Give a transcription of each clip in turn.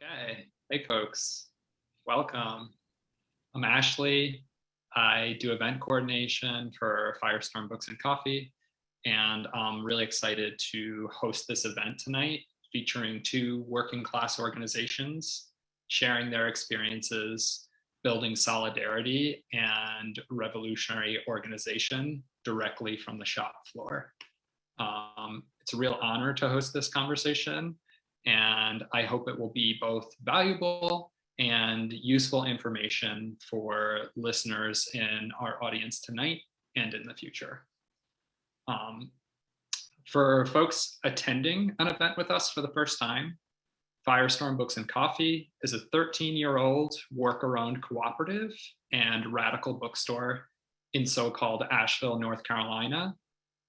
Okay. Hey, folks. Welcome. I'm Ashley. I do event coordination for Firestorm Books and Coffee, and I'm really excited to host this event tonight featuring two working class organizations sharing their experiences, building solidarity and revolutionary organization directly from the shop floor. It's a real honor to host this conversation, and I hope it will be both valuable and useful information for listeners in our audience tonight and in the future. For folks attending an event with us for the first time, Firestorm Books and Coffee is a 13-year-old worker-owned cooperative and radical bookstore in so-called Asheville, North Carolina,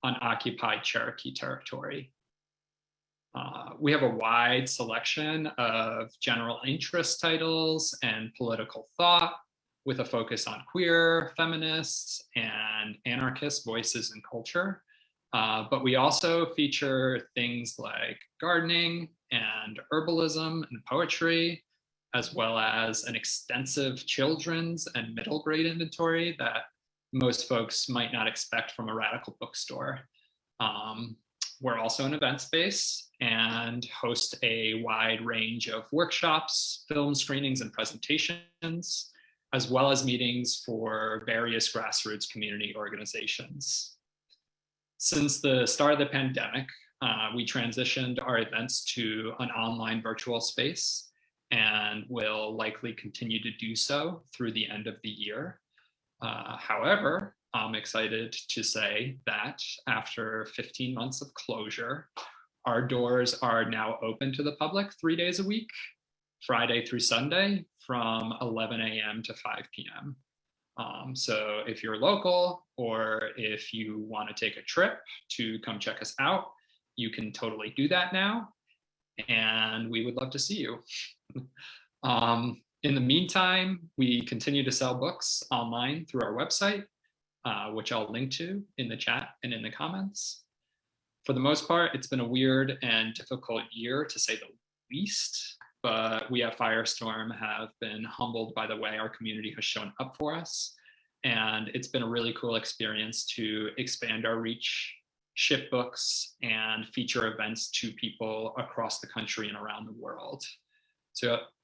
on occupied Cherokee territory. We have a wide selection of general interest titles and political thought with a focus on queer, feminists, and anarchist voices in culture. But we also feature things like gardening and herbalism and poetry, as well as an extensive children's and middle grade inventory that most folks might not expect from a radical bookstore. We're also an event space and host a wide range of workshops, film screenings, and presentations, as well as meetings for various grassroots community organizations. Since the start of the pandemic, we transitioned our events to an online virtual space and will likely continue to do so through the end of the year. However, I'm excited to say that after 15 months of closure, our doors are now open to the public 3 days a week, Friday through Sunday, from 11 a.m. to 5 p.m. So if you're local or if you want to take a trip to come check us out, you can totally do that now, and we would love to see you. In the meantime, we continue to sell books online through our website, which I'll link to in the chat and in the comments. For the most part, it's been a weird and difficult year, to say the least, but we at Firestorm have been humbled by the way our community has shown up for us. And it's been a really cool experience to expand our reach, ship books, and feature events to people across the country and around the world.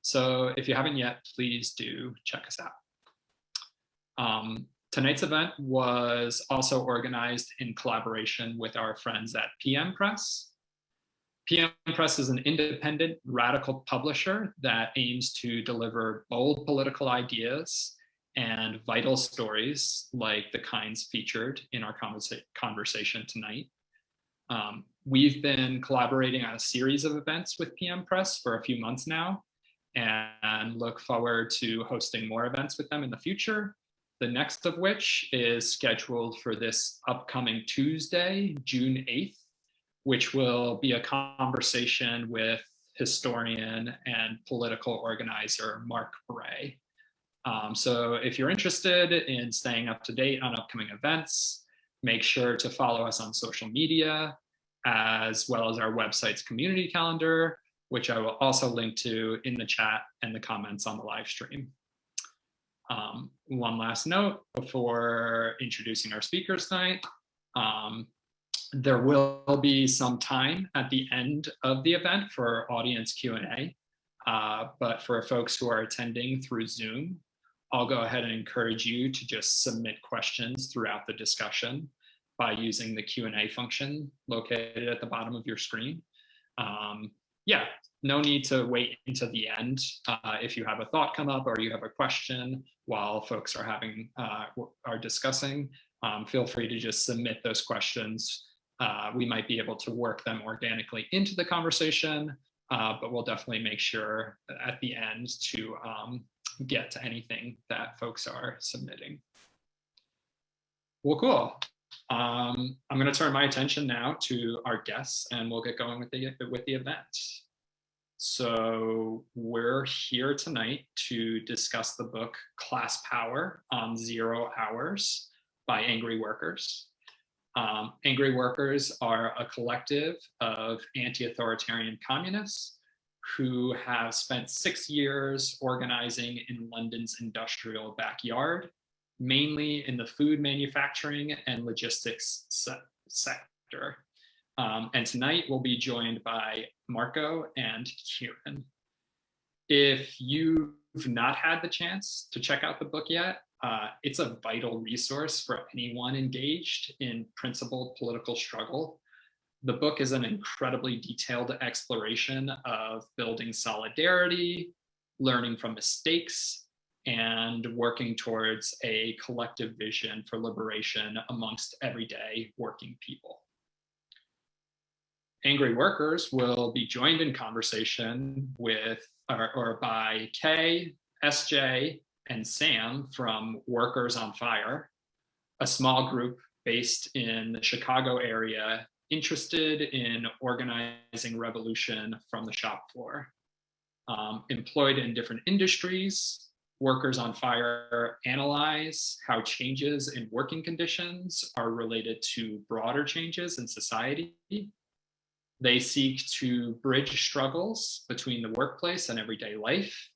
So if you haven't yet, please do check us out. Tonight's event was also organized in collaboration with our friends at PM Press. PM Press is an independent, radical publisher that aims to deliver bold political ideas and vital stories like the kinds featured in our conversation tonight. We've been collaborating on a series of events with PM Press for a few months now, and look forward to hosting more events with them in the future. The next of which is scheduled for this upcoming Tuesday, June 8th, which will be a conversation with historian and political organizer Mark Bray. So if you're interested in staying up to date on upcoming events, make sure to follow us on social media, as well as our website's community calendar, which I will also link to in the chat and the comments on the live stream. One last note before introducing our speakers tonight. There will be some time at the end of the event for audience Q&A, but for folks who are attending through Zoom, I'll go ahead and encourage you to just submit questions throughout the discussion by using the Q&A function located at the bottom of your screen. Yeah, no need to wait until the end. If you have a thought come up or you have a question while folks are discussing, feel free to just submit those questions. We might be able to work them organically into the conversation, but we'll definitely make sure at the end to get to anything that folks are submitting. Well, cool. I'm going to turn my attention now to our guests, and we'll get going with the event. So we're here tonight to discuss the book Class Power on 0 Hours by AngryWorkers. AngryWorkers are a collective of anti-authoritarian communists who have spent 6 years organizing in London's industrial backyard, mainly in the food manufacturing and logistics sector. And tonight we'll be joined by Marco and Kieran. If you've not had the chance to check out the book yet, it's a vital resource for anyone engaged in principled political struggle. The book is an incredibly detailed exploration of building solidarity, learning from mistakes, and working towards a collective vision for liberation amongst everyday working people. AngryWorkers will be joined in conversation with or by Kay, SJ, and Sam from Workers on Fire, a small group based in the Chicago area interested in organizing revolution from the shop floor. Employed in different industries, Workers on Fire analyze how changes in working conditions are related to broader changes in society. They seek to bridge struggles between the workplace and everyday life,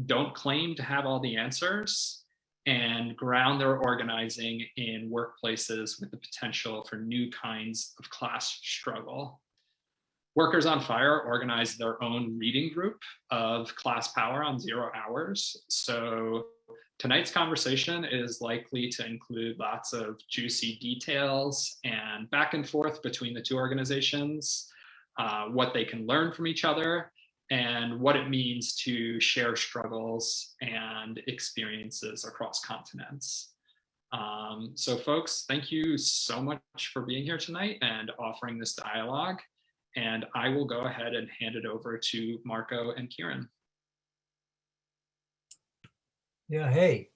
don't claim to have all the answers, and ground their organizing in workplaces with the potential for new kinds of class struggle. Workers on Fire organized their own reading group of class power on 0 hours. So tonight's conversation is likely to include lots of juicy details and back and forth between the two organizations, what they can learn from each other, and what it means to share struggles and experiences across continents. So folks, thank you so much for being here tonight and offering this dialogue. And I will go ahead and hand it over to Marco and Kieran. Yeah, hey.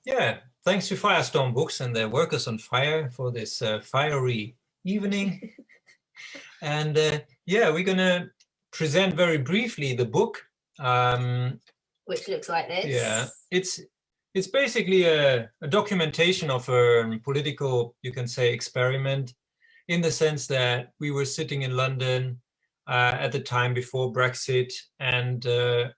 Yeah, thanks to Firestorm Books and their Workers on Fire for this fiery evening. And yeah, we're gonna present very briefly the book. Which looks like this. Yeah, it's basically a documentation of a political, you can say, experiment, in the sense that we were sitting in London at the time before Brexit, and the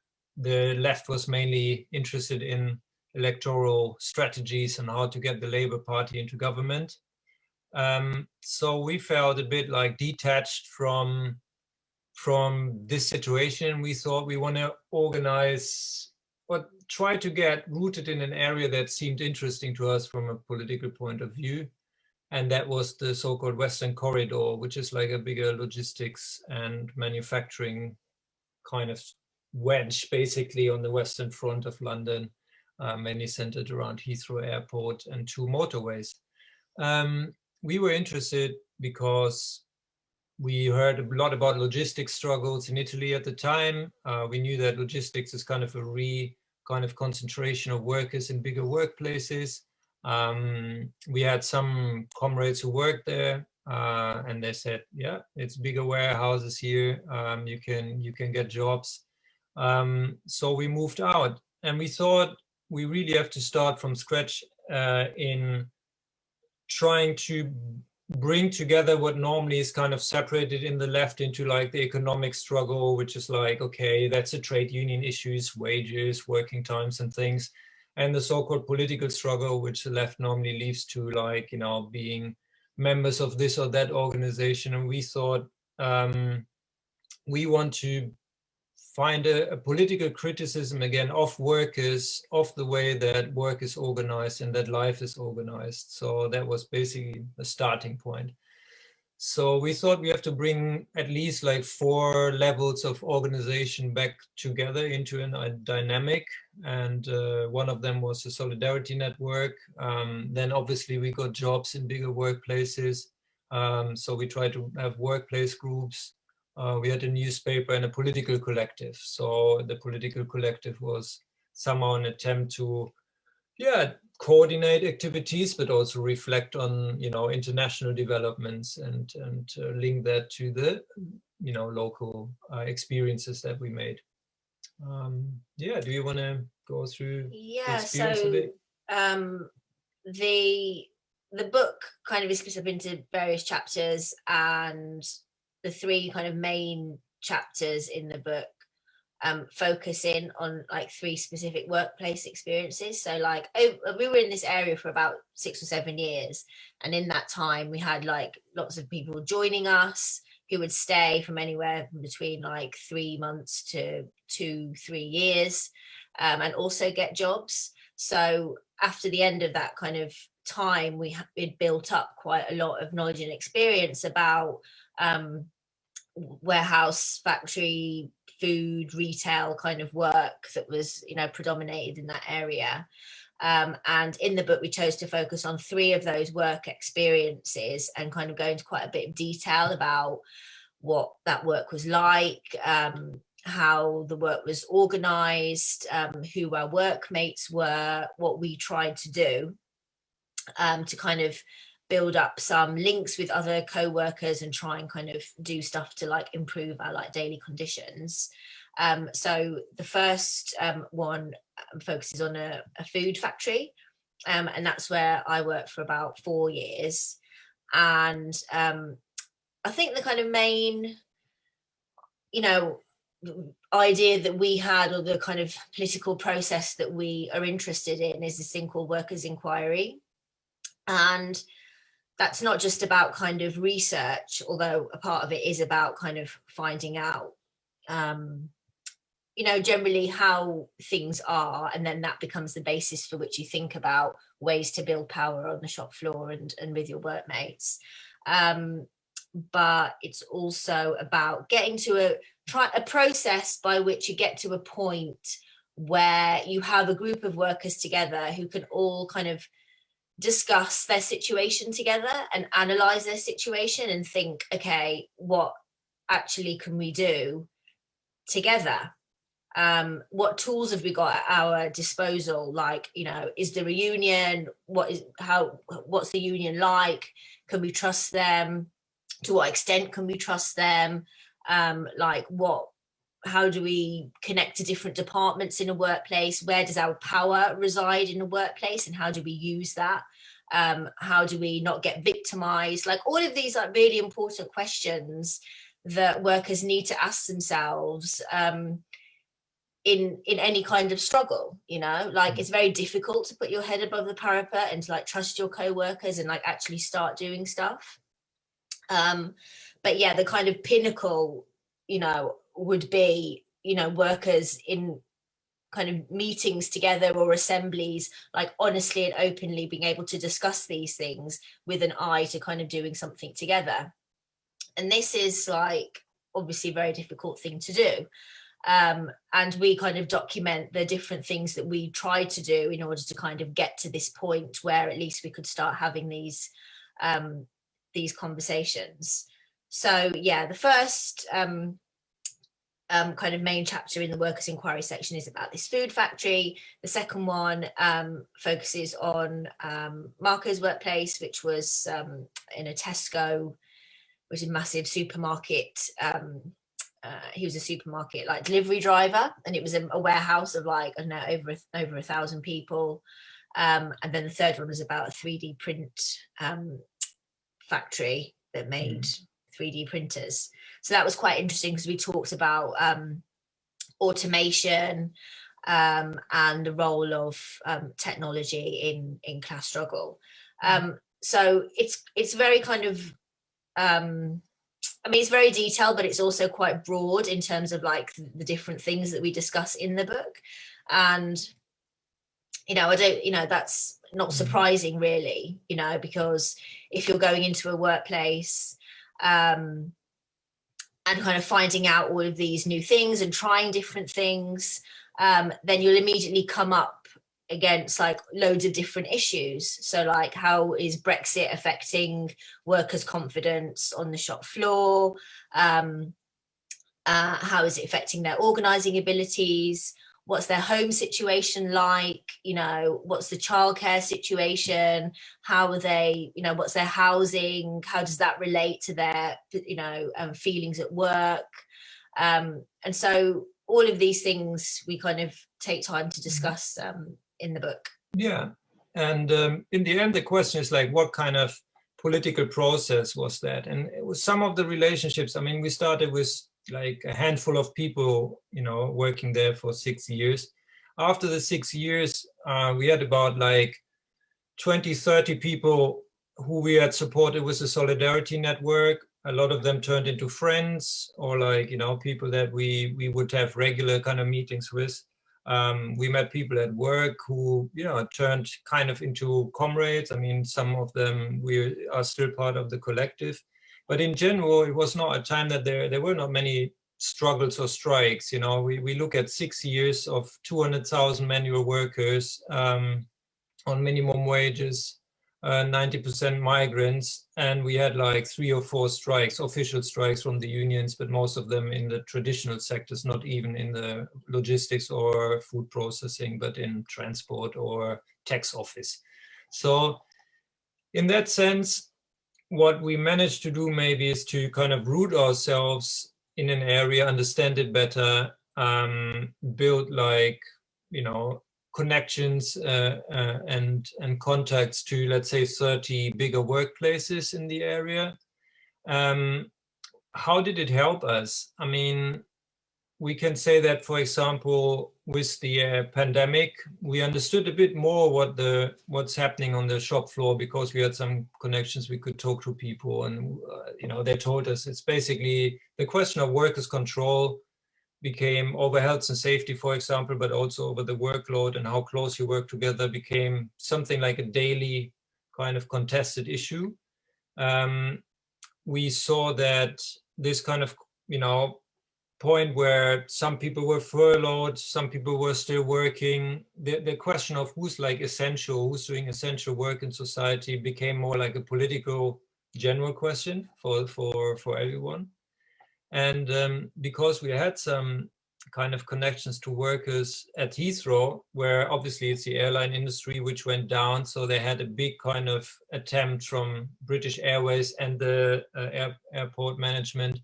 left was mainly interested in electoral strategies and how to get the Labour Party into government. So we felt a bit like detached from this situation. We thought we want to organize or try to get rooted in an area that seemed interesting to us from a political point of view. And that was the so-called Western Corridor, which is like a bigger logistics and manufacturing kind of wedge, basically on the western front of London, mainly centered around Heathrow Airport and 2 motorways. We were interested because we heard a lot about logistics struggles in Italy at the time. We knew that logistics is kind of a concentration of workers in bigger workplaces. We had some comrades who worked there, and they said, yeah, it's bigger warehouses here. You can get jobs. So we moved out, and we thought we really have to start from scratch in trying to bring together what normally is kind of separated in the left into like the economic struggle, which is like, okay, that's a trade union issues, wages, working times and things, and the so-called political struggle, which the left normally leaves to like, you know, being members of this or that organization. And we thought we want to find a political criticism again of workers, of the way that work is organized and that life is organized. So that was basically a starting point. So we thought we have to bring at least like 4 levels of organization back together into a dynamic. And one of them was the Solidarity Network. Then obviously we got jobs in bigger workplaces. So we tried to have workplace groups. We had a newspaper and a political collective. So the political collective was somehow an attempt to, coordinate activities, but also reflect on, international developments and link that to the, local experiences that we made. Do you want to go through the experience of it? The book kind of is split up into various chapters, and the 3 kind of main chapters in the book focusing on like 3 specific workplace experiences. So like we were in this area for about 6 or 7 years, and in that time we had like lots of people joining us who would stay from anywhere between like 3 months to 2-3 years, and also get jobs. So after the end of that kind of time, we'd built up quite a lot of knowledge and experience about warehouse, factory, food, retail kind of work that was, you know, predominated in that area. And in the book, we chose to focus on 3 of those work experiences and kind of go into quite a bit of detail about what that work was like, how the work was organized, who our workmates were, what we tried to do to kind of build up some links with other co-workers and try and kind of do stuff to like improve our like daily conditions. So the first one focuses on a food factory, and that's where I worked for about 4 years. And I think the kind of main, you know, idea that we had, or the kind of political process that we are interested in, is this thing called workers' inquiry. And that's not just about kind of research, although a part of it is about kind of finding out, you know, generally how things are, and then that becomes the basis for which you think about ways to build power on the shop floor and with your workmates. But it's also about getting to a process by which you get to a point where you have a group of workers together who can all kind of discuss their situation together and analyze their situation and think, okay, what actually can we do together? What tools have we got at our disposal? Like, you know, is there a union? What's the union like? Can we trust them? To what extent can we trust them? How do we connect to different departments in a workplace? Where does our power reside in a workplace, and how do we use that? How do we not get victimized? Like, all of these are really important questions that workers need to ask themselves in any kind of struggle, you know. Like, it's very difficult to put your head above the parapet and to like trust your co-workers and like actually start doing stuff. But yeah, the kind of pinnacle, you know, would be, you know, workers in kind of meetings together or assemblies, like honestly and openly being able to discuss these things with an eye to kind of doing something together. And this is like obviously a very difficult thing to do. And we kind of document the different things that we tried to do in order to kind of get to this point where at least we could start having these conversations. So yeah, the first kind of main chapter in the workers' inquiry section is about this food factory. The second one focuses on Marco's workplace, which was in a Tesco, which is a massive supermarket. He was a supermarket like delivery driver, and it was a warehouse of like, I don't know, over 1,000 people. And then the third one was about a 3D print factory that made 3D printers. So that was quite interesting because we talked about automation and the role of technology in class struggle. So it's very kind of I mean, it's very detailed, but it's also quite broad in terms of like the different things that we discuss in the book. And that's not surprising really, because if you're going into a workplace and kind of finding out all of these new things and trying different things, then you'll immediately come up against like loads of different issues. So like, how is Brexit affecting workers' confidence on the shop floor? How is it affecting their organising abilities? What's their home situation like? What's the childcare situation? How are they, what's their housing? How does that relate to their, feelings at work? And so all of these things we kind of take time to discuss in the book. Yeah. And in the end, the question is like, what kind of political process was that? And it was some of the relationships. I mean, we started with like a handful of people, working there for 6 years. After the 6 years, we had about like 20, 30 people who we had supported with the Solidarity Network. A lot of them turned into friends, or like, people that we would have regular kind of meetings with. We met people at work who, turned kind of into comrades. I mean, some of them we are still part of the collective. But in general, it was not a time that there were not many struggles or strikes. We look at 6 years of 200,000 manual workers on minimum wages, 90% migrants, and we had like 3 or 4 strikes, official strikes from the unions, but most of them in the traditional sectors, not even in the logistics or food processing, but in transport or tax office. So in that sense, what we managed to do maybe is to kind of root ourselves in an area, understand it better, build like, connections and contacts to, let's say, 30 bigger workplaces in the area. How did it help us? I mean, we can say that, for example, with the pandemic, we understood a bit more what's happening on the shop floor, because we had some connections. We could talk to people, and they told us it's basically the question of workers' control became over health and safety, for example, but also over the workload and how close you work together became something like a daily kind of contested issue. We saw that this kind of, point where some people were furloughed, some people were still working, the question of who's like essential, who's doing essential work in society became more like a political general question for everyone. And because we had some kind of connections to workers at Heathrow, where obviously it's the airline industry which went down, so they had a big kind of attempt from British Airways and the airport management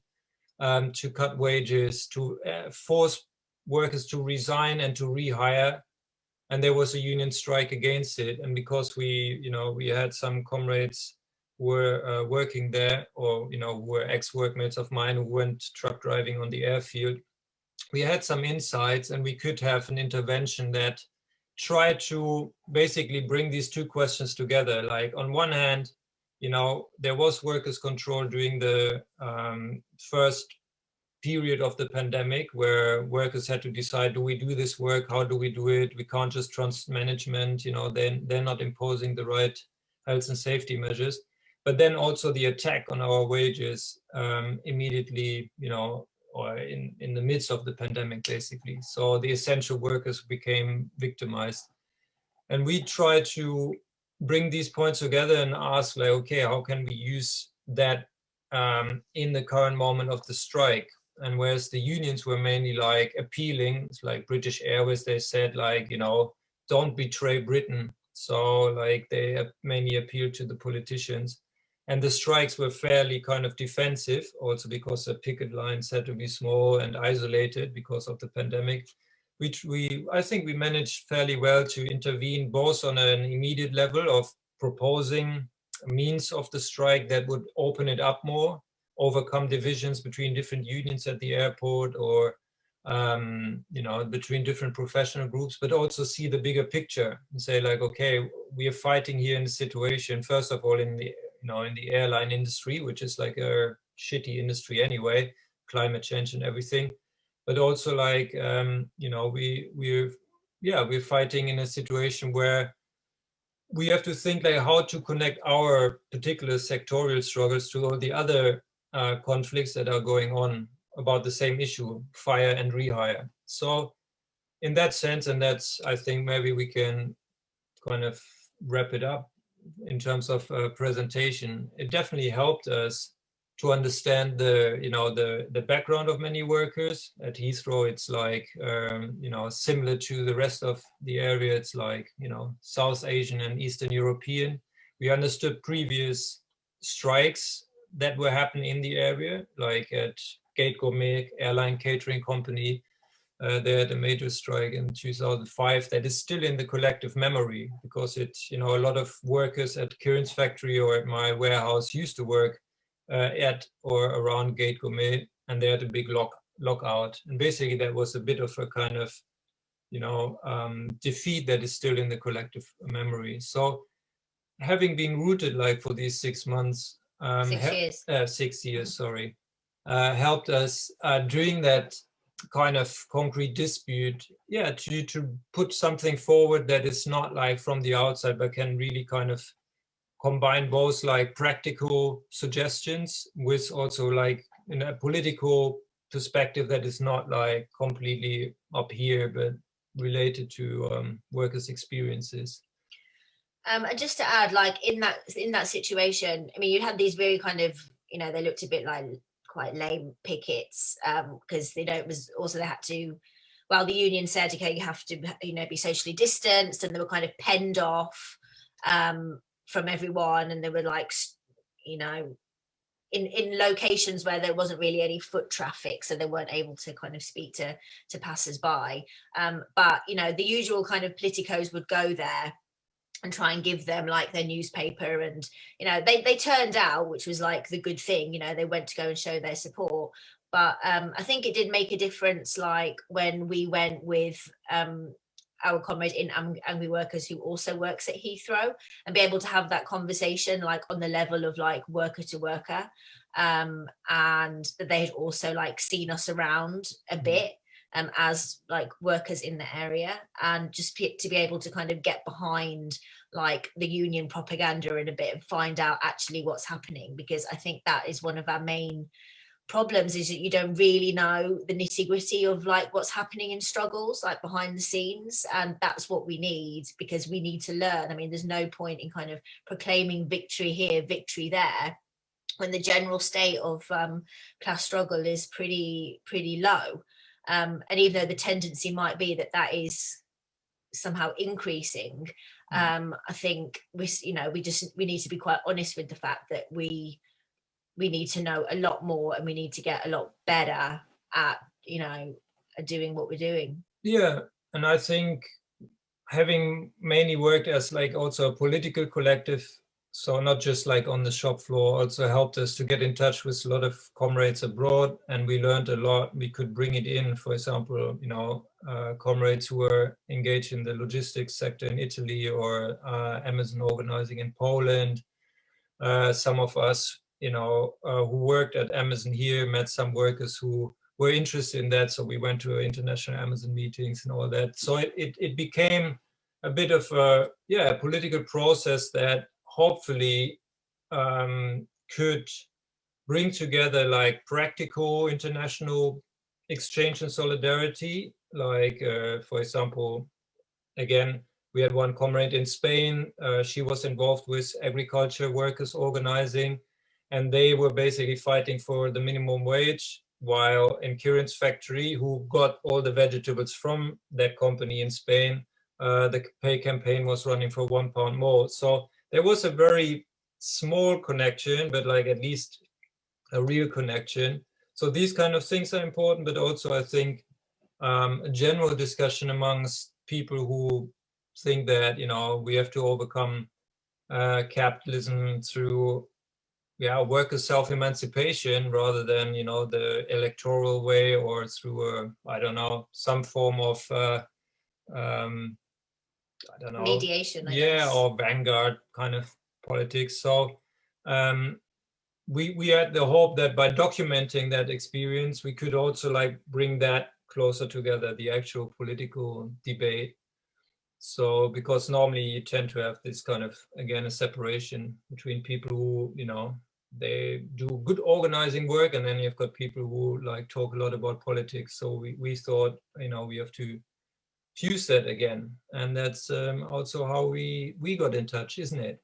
to cut wages, to force workers to resign and to rehire. And there was a union strike against it. And because we had some comrades who were working there, or, who were ex-workmates of mine who went truck driving on the airfield, we had some insights, and we could have an intervention that tried to basically bring these two questions together. Like, on one hand, there was workers' control during the first period of the pandemic, where workers had to decide, do we do this work? How do we do it? We can't just trust management, they're not imposing the right health and safety measures. But then also the attack on our wages immediately, or in the midst of the pandemic, basically. So the essential workers became victimized. And we try to bring these points together and ask, like, okay, how can we use that in the current moment of the strike? And whereas the unions were mainly like appealing, it's like British Airways, they said, like, don't betray Britain. So like they mainly appealed to the politicians. And the strikes were fairly kind of defensive, also because the picket lines had to be small and isolated because of the pandemic, which I think we managed fairly well to intervene, both on an immediate level of proposing means of the strike that would open it up more, overcome divisions between different unions at the airport, or between different professional groups, but also see the bigger picture and say, like, okay, we are fighting here in a situation, first of all, in the airline industry, which is like a shitty industry anyway, climate change and everything, but also like we're fighting in a situation where we have to think like how to connect our particular sectorial struggles to all the other conflicts that are going on about the same issue, fire and rehire. So in that sense, and that's, I think maybe we can kind of wrap it up in terms of presentation, it definitely helped us to understand the background of many workers. At Heathrow, it's like, similar to the rest of the area, it's like, South Asian and Eastern European. We understood previous strikes that were happening in the area, like at Gate Gourmet airline catering company. They had a major strike in 2005 that is still in the collective memory, because it's, a lot of workers at Kieran's factory or at my warehouse used to work at or around Gate Gourmet. and they had a big lockout. And basically that was a bit of a kind of, defeat that is still in the collective memory. So having been rooted like for these 6 months, 6 years, sorry, helped us during that kind of concrete dispute, to put something forward that is not like from the outside, but can really kind of combine both like practical suggestions with also like in a political perspective that is not like completely up here, but related to workers' experiences. And just to add, like in that situation, I mean, you had these very kind of, they looked a bit like quite lame pickets, because it was also they had to, well, the union said, okay, you have to, be socially distanced, and they were kind of penned off from everyone, and they were like, in locations where there wasn't really any foot traffic, so they weren't able to kind of speak to passers-by. But the usual kind of politicos would go there and try and give them like their newspaper, and they turned out, which was like the good thing, they went to go and show their support. But I think it did make a difference, like when we went with our comrade in AngryWorkers, who also works at Heathrow, and be able to have that conversation like on the level of like worker to worker, and that they had also like seen us around a bit as like workers in the area, and just to be able to kind of get behind like the union propaganda in a bit and find out actually what's happening, because I think that is one of our main problems, is that you don't really know the nitty-gritty of like what's happening in struggles like behind the scenes, and that's what we need, because we need to learn. I mean, there's no point in kind of proclaiming victory here, victory there, when the general state of class struggle is pretty low. And even though the tendency might be that is somehow increasing, I think we need to be quite honest with the fact that we need to know a lot more, and we need to get a lot better at doing what we're doing. Yeah, and I think having mainly worked as like also a political collective, so not just like on the shop floor, also helped us to get in touch with a lot of comrades abroad, and we learned a lot. We could bring it in, for example, comrades who were engaged in the logistics sector in Italy, or Amazon organizing in Poland. Some of us, who worked at Amazon here, met some workers who were interested in that, so we went to international Amazon meetings and all that. So it became a bit of a political process that hopefully could bring together like practical international exchange and solidarity. Like, for example, again, we had one comrade in Spain. She was involved with agriculture workers organizing, and they were basically fighting for the minimum wage, while in Kirin's factory, who got all the vegetables from that company in Spain, the pay campaign was running for £1 more. So there was a very small connection, but like at least a real connection. So these kind of things are important, but also I think a general discussion amongst people who think that, we have to overcome capitalism through worker self-emancipation rather than, the electoral way, or through some form of mediation, I guess. Or vanguard kind of politics. So we had the hope that by documenting that experience, we could also like bring that closer together, the actual political debate. So because normally you tend to have this kind of, again, a separation between people who, they do good organizing work, and then you've got people who like talk a lot about politics. So we thought, we have to fuse that again. And that's also how we got in touch, isn't it?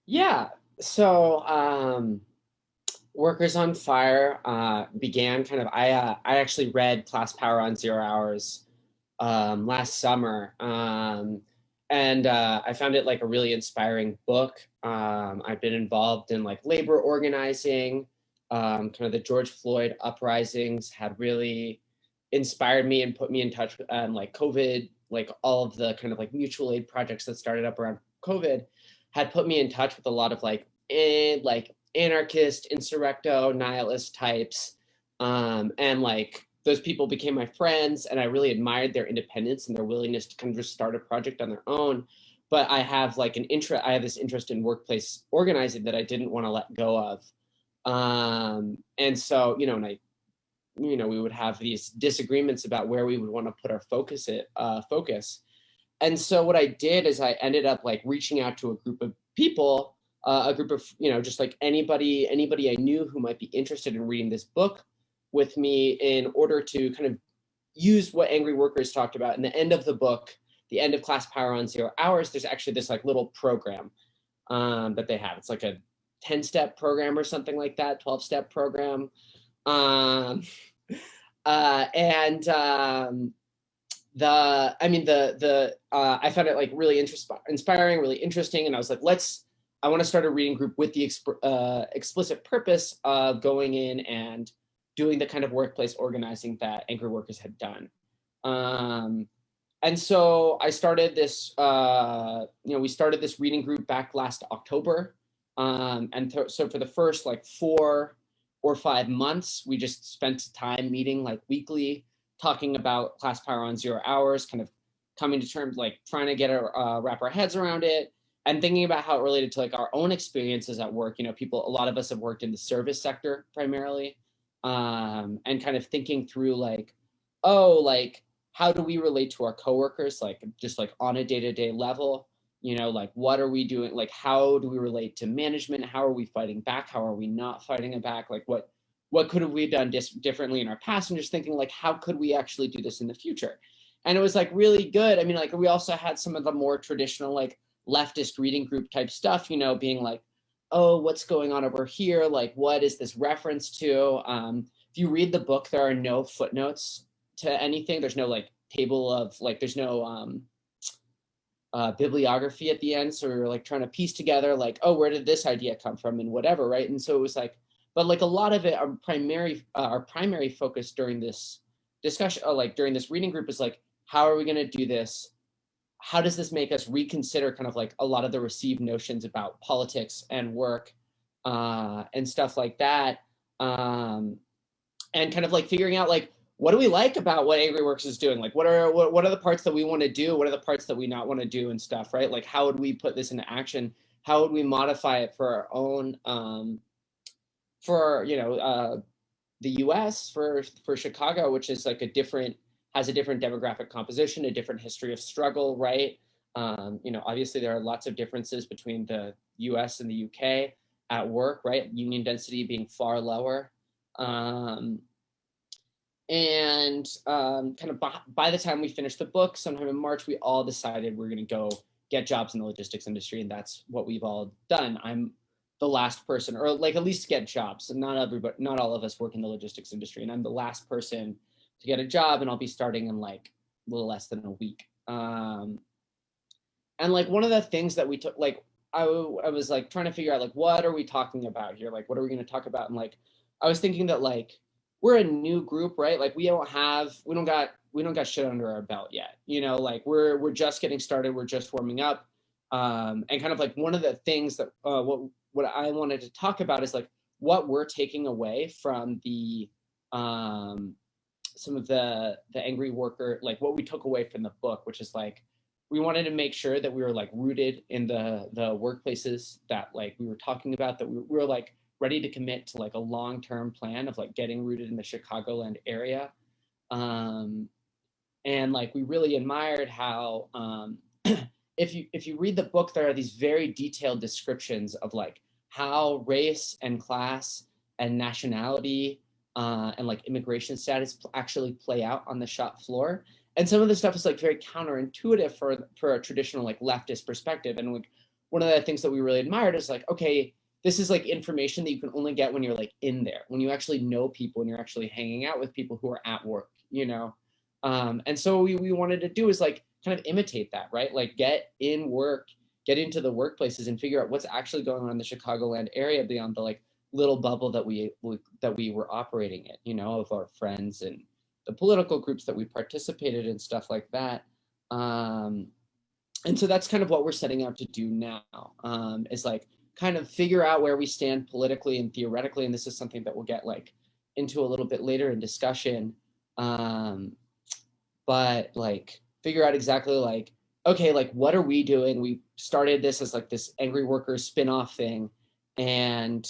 Yeah. So Workers on Fire began kind of, I actually read Class Power on 0 Hours last summer. And I found it like a really inspiring book. I've been involved in like labor organizing. Kind of the George Floyd uprisings had really inspired me and put me in touch with like COVID, like all of the kind of like mutual aid projects that started up around COVID had put me in touch with a lot of like anarchist, insurrecto, nihilist types. And like those people became my friends, and I really admired their independence and their willingness to kind of just start a project on their own. But I have like I have this interest in workplace organizing that I didn't want to let go of. And so, we would have these disagreements about where we would want to put our focus. And so what I did is I ended up like reaching out to a group of people, a group of, just like anybody I knew who might be interested in reading this book with me, in order to kind of use what AngryWorkers talked about. In the end of the book, the end of Class Power on 0 Hours, there's actually this like little program that they have. It's like a 10-step program or something like that, 12-step program. I found it like really inspiring, really interesting. And I was like, I want to start a reading group with the explicit purpose of going in and doing the kind of workplace organizing that AngryWorkers had done. And so I started this, we started this reading group back last October. So for the first like 4 or 5 months, we just spent time meeting like weekly, talking about Class Power on 0 Hours, kind of coming to terms, like trying to wrap our heads around it, and thinking about how it related to like our own experiences at work. A lot of us have worked in the service sector primarily, and kind of thinking through like, how do we relate to our coworkers, like just like on a day-to-day level? Like what are we doing? Like how do we relate to management? How are we fighting back? How are we not fighting it back? Like what could have we done differently in our past? And just thinking like, how could we actually do this in the future? And it was like really good. I mean, like we also had some of the more traditional like leftist reading group type stuff, being like, oh, what's going on over here? Like, what is this reference to? If you read the book, there are no footnotes to anything. There's no like table of like, there's no bibliography at the end. So we were like trying to piece together like, oh, where did this idea come from and whatever, right? And so it was like, but like a lot of it, our primary focus during this discussion, during this reading group, is like, how are we going to do this? How does this make us reconsider kind of like a lot of the received notions about politics and work and stuff like that? And kind of like figuring out like, what do we like about what AngryWorks is doing? Like, what are the parts that we want to do? What are the parts that we not want to do and stuff, right? Like, how would we put this into action? How would we modify it for our own, the US, for Chicago, which is like has a different demographic composition, a different history of struggle, right? Obviously there are lots of differences between the US and the UK at work, right? Union density being far lower. Kind of by the time we finished the book, sometime in March, we all decided we're going to go get jobs in the logistics industry, and that's what we've all done. I'm the last person, or like at least get jobs. And not all of us work in the logistics industry, and I'm the last person to get a job, and I'll be starting in like a little less than a week. And like one of the things that we took, like I was like trying to figure out like, what are we talking about here? Like, what are we going to talk about? And like, I was thinking that like, we're a new group, right? Like we don't got shit under our belt yet. Like we're just getting started. We're just warming up. And kind of like one of the things that what I wanted to talk about is like what we're taking away from the some of the Angry Worker, like what we took away from the book, which is like we wanted to make sure that we were like rooted in the workplaces that like we were talking about, that we were like ready to commit to like a long-term plan of like getting rooted in the Chicagoland area. And like we really admired how if you read the book, there are these very detailed descriptions of like how race and class and nationality and like immigration status actually play out on the shop floor. And some of the stuff is like very counterintuitive for a traditional like leftist perspective. And like one of the things that we really admired is like, okay, this is like information that you can only get when you're like in there, when you actually know people and you're actually hanging out with people who are at work, And so we wanted to do is like kind of imitate that, right? Like get into the workplaces and figure out what's actually going on in the Chicagoland area beyond the like little bubble that we were operating in, of our friends and the political groups that we participated in, stuff like that. And so that's kind of what we're setting out to do now, is like kind of figure out where we stand politically and theoretically, and this is something that we'll get like into a little bit later in discussion. But like figure out exactly like, okay, like what are we doing? We started this as like this AngryWorkers spin-off thing, and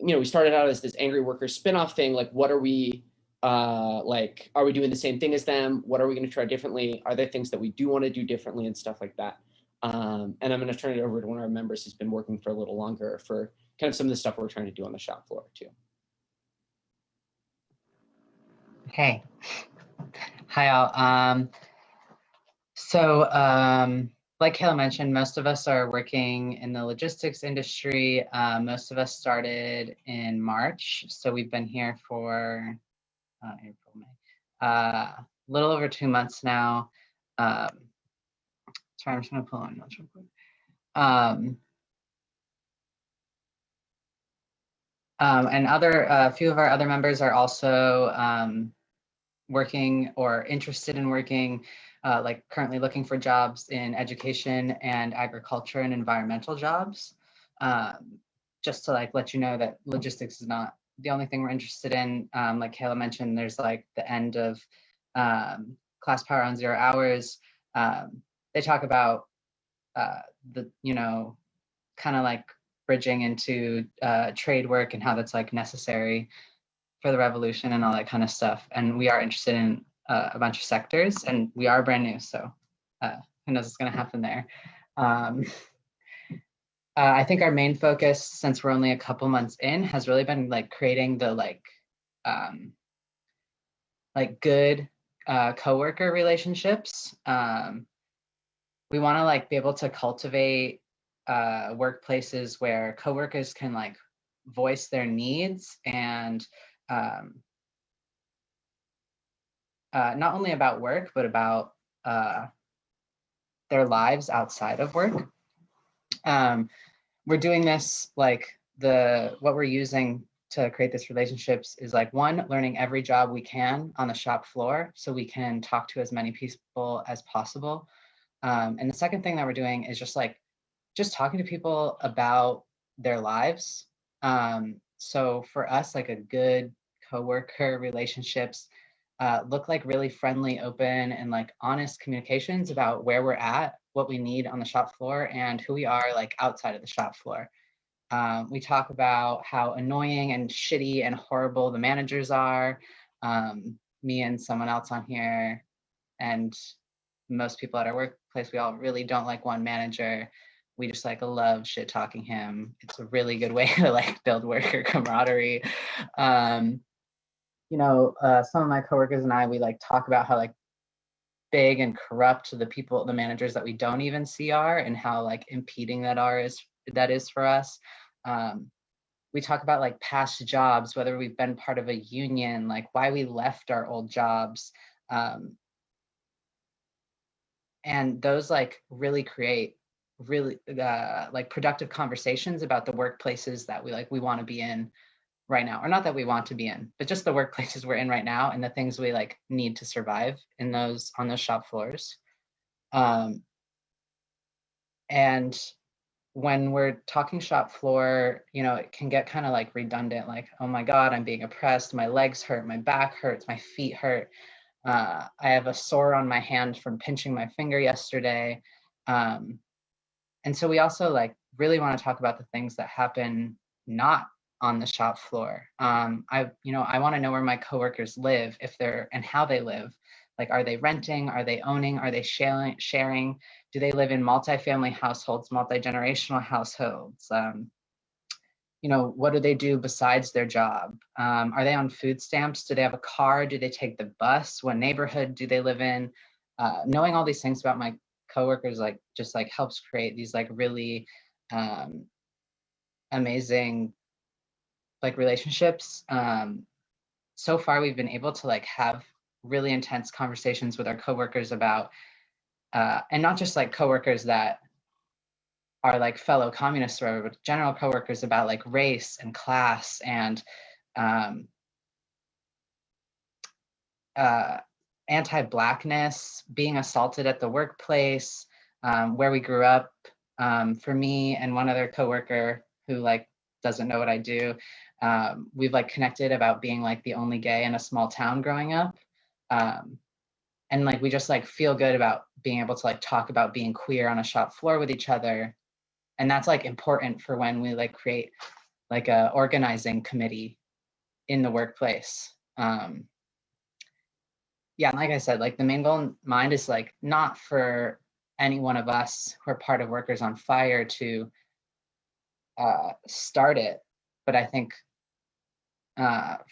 we started out as this AngryWorkers spin-off thing. Like, what are we like? Are we doing the same thing as them? What are we going to try differently? Are there things that we do want to do differently and stuff like that? And I'm going to turn it over to one of our members who's been working for a little longer for kind of some of the stuff we're trying to do on the shop floor too. Hey, hi all. Like Kayla mentioned, most of us are working in the logistics industry. Most of us started in March, so we've been here for April, May, a little over 2 months now. Sorry, I'm just gonna pull on notes real quick. And a few of our other members are also working or interested in working, like currently looking for jobs in education and agriculture and environmental jobs. Just to like let you know that logistics is not the only thing we're interested in. Like Kayla mentioned, there's like the end of Class Power on 0 Hours. They talk about the, kind of like bridging into trade work and how that's like necessary for the revolution and all that kind of stuff. And we are interested in a bunch of sectors, and we are brand new, so who knows what's going to happen there. I think our main focus, since we're only a couple months in, has really been like creating the good coworker relationships. We want to like be able to cultivate workplaces where coworkers can like voice their needs and not only about work, but about their lives outside of work. We're doing this like what we're using to create this relationships is like, one, learning every job we can on the shop floor so we can talk to as many people as possible. And the second thing that we're doing is just talking to people about their lives. So for us, like a good coworker relationships look like really friendly, open, and like honest communications about where we're at, what we need on the shop floor, and who we are like outside of the shop floor. We talk about how annoying and shitty and horrible the managers are. Me and someone else on here, and most people at our workplace, we all really don't like one manager. We just like love shit talking him. It's a really good way to like build worker camaraderie. Some of my coworkers and I, we like talk about how like big and corrupt the managers that we don't even see are, and how like impeding that is for us. We talk about like past jobs, whether we've been part of a union, like why we left our old jobs. And those like really create really like productive conversations about the workplaces that we want to be in right now, or not that we want to be in, but just the workplaces we're in right now and the things we like need to survive on those shop floors. And when we're talking shop floor, it can get kind of like redundant, like, oh my God, I'm being oppressed. My legs hurt, my back hurts, my feet hurt. I have a sore on my hand from pinching my finger yesterday. And so we also like really want to talk about the things that happen not on the shop floor. I want to know where my coworkers live, and how they live. Like, are they renting? Are they owning? Are they sharing? Do they live in multi-family households, multi-generational households? What do they do besides their job? Are they on food stamps? Do they have a car? Do they take the bus? What neighborhood do they live in? Knowing all these things about my coworkers just helps create these like really amazing like relationships. So far we've been able to like have really intense conversations with our coworkers about and not just like coworkers that are like fellow communists or whatever, but general coworkers about like race and class and anti-Blackness, being assaulted at the workplace, where we grew up, For me and one other coworker who like doesn't know what I do, we've like connected about being like the only gay in a small town growing up. And like we just like feel good about being able to like talk about being queer on a shop floor with each other. And that's like important for when we like create like a organizing committee in the workplace. Yeah, and like I said, like the main goal in mind is like not for any one of us who are part of Workers on Fire to start it, but I think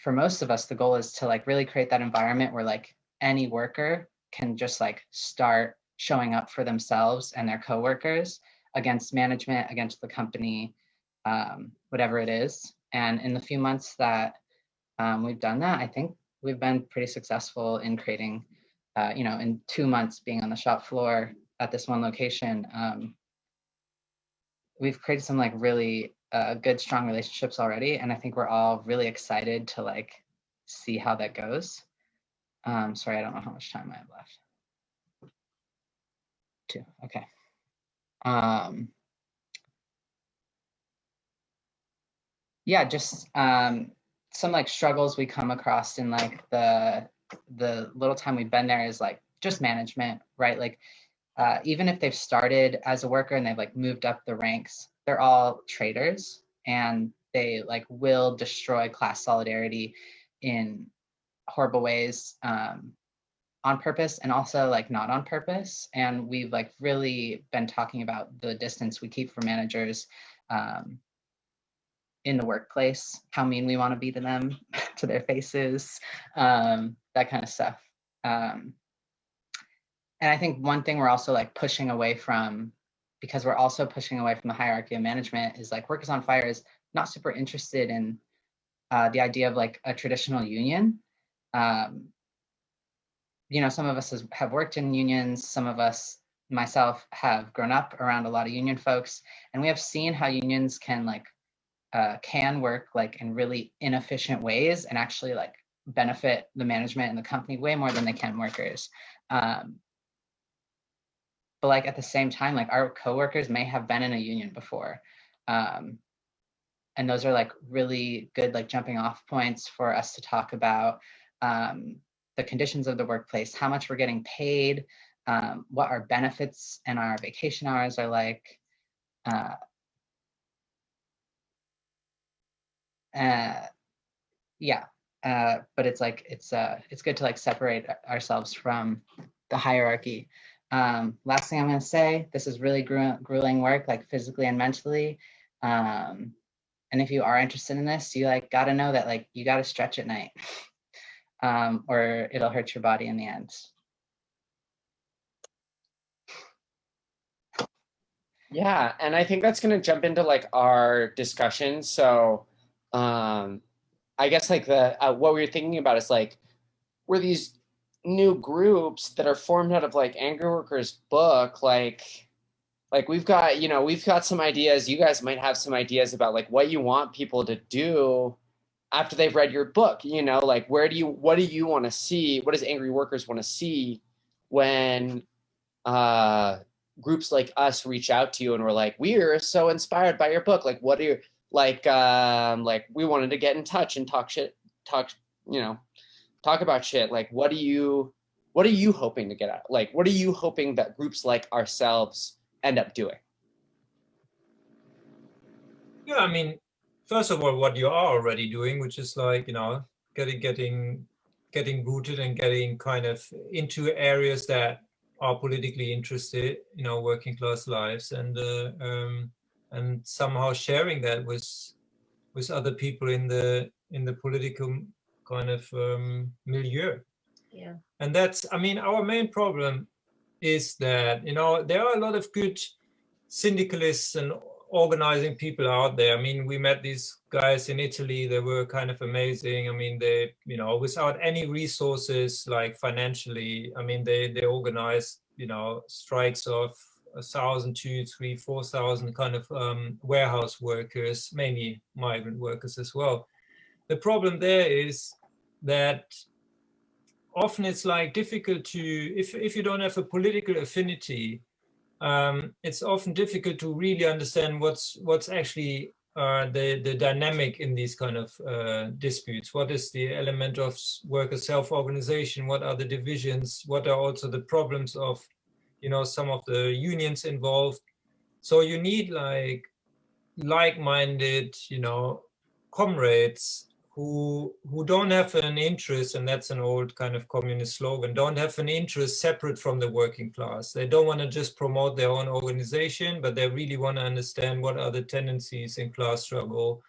for most of us, the goal is to like really create that environment where like any worker can just like start showing up for themselves and their coworkers against management, against the company, whatever it is. And in the few months that we've done that, I think we've been pretty successful in creating, you know, in 2 months being on the shop floor at this one location, we've created some like really good, strong relationships already. And I think we're all really excited to like see how that goes. Sorry, I don't know how much time I have left. 2, okay. Yeah, just some like struggles we come across in like the little time we've been there is like just management, right? Like even if they've started as a worker and they've like moved up the ranks, they're all traitors and they like will destroy class solidarity in horrible ways on purpose and also like not on purpose. And we've like really been talking about the distance we keep from managers in the workplace, how mean we want to be to them, to their faces, that kind of stuff. And I think one thing we're also like pushing away from, because we're also pushing away from the hierarchy of management, is like Workers on Fire is not super interested in the idea of like a traditional union. You know, some of us have worked in unions, some of us, myself, have grown up around a lot of union folks, and we have seen how unions can like can work like in really inefficient ways and actually like benefit the management and the company way more than they can workers. But like at the same time, like our coworkers may have been in a union before. And those are like really good like jumping off points for us to talk about the conditions of the workplace, how much we're getting paid, what our benefits and our vacation hours are like. Yeah, but it's like it's good to like separate ourselves from the hierarchy. Last thing I'm going to say, this is really grueling work, like physically and mentally. And if you are interested in this, you like got to know that like you got to stretch at night, or it'll hurt your body in the end. Yeah, and I think that's going to jump into like our discussion. So I guess like the what we were thinking about is like, we're these new groups that are formed out of like AngryWorkers book, like we've got, you know, we've got some ideas. You guys might have some ideas about like what you want people to do after they've read your book, you know, like what do you want to see? What does AngryWorkers want to see when groups like us reach out to you and we're like, we're so inspired by your book. Like, what are you like we wanted to get in touch and talk about shit. Like, what are you hoping to get out? Like, what are you hoping that groups like ourselves end up doing? Yeah, I mean, first of all, what you are already doing, which is like, you know, getting rooted and getting kind of into areas that are politically interested, you know, working class lives, and somehow sharing that with other people in the political kind of milieu. Yeah. And that's, I mean, our main problem is that, you know, there are a lot of good syndicalists and organizing people out there. I mean, we met these guys in Italy. They were kind of amazing. I mean, they, you know, without any resources, like financially, I mean, they organized, you know, strikes of 1,000, 2,000, 3,000, 4,000 kind of warehouse workers, mainly migrant workers as well. The problem there is that often it's like difficult to, if you don't have a political affinity, it's often difficult to really understand what's actually the dynamic in these kind of disputes. What is the element of worker self-organization? What are the divisions? What are also the problems of, you know, some of the unions involved? So you need like-minded, you know, comrades who don't have an interest, and that's an old kind of communist slogan, don't have an interest separate from the working class. They don't want to just promote their own organization, but they really want to understand what are the tendencies in class struggle,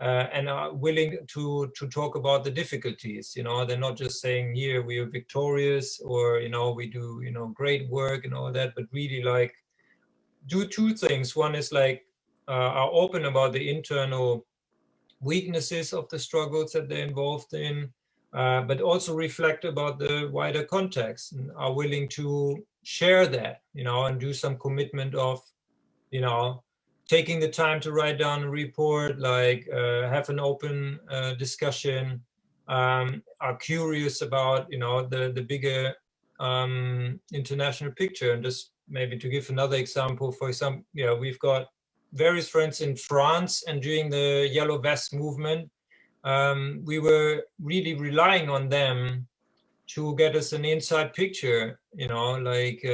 and are willing to talk about the difficulties. You know, they're not just saying, here we are victorious, or, you know, we do, you know, great work and all that, but really like do two things. One is like are open about the internal weaknesses of the struggles that they're involved in, but also reflect about the wider context and are willing to share that, you know, and do some commitment of, you know, taking the time to write down a report, like have an open discussion, are curious about, you know, the bigger international picture. And just maybe to give another example, for example, you know, we've got various friends in France, and during the Yellow Vest movement, we were really relying on them to get us an inside picture, you know, like,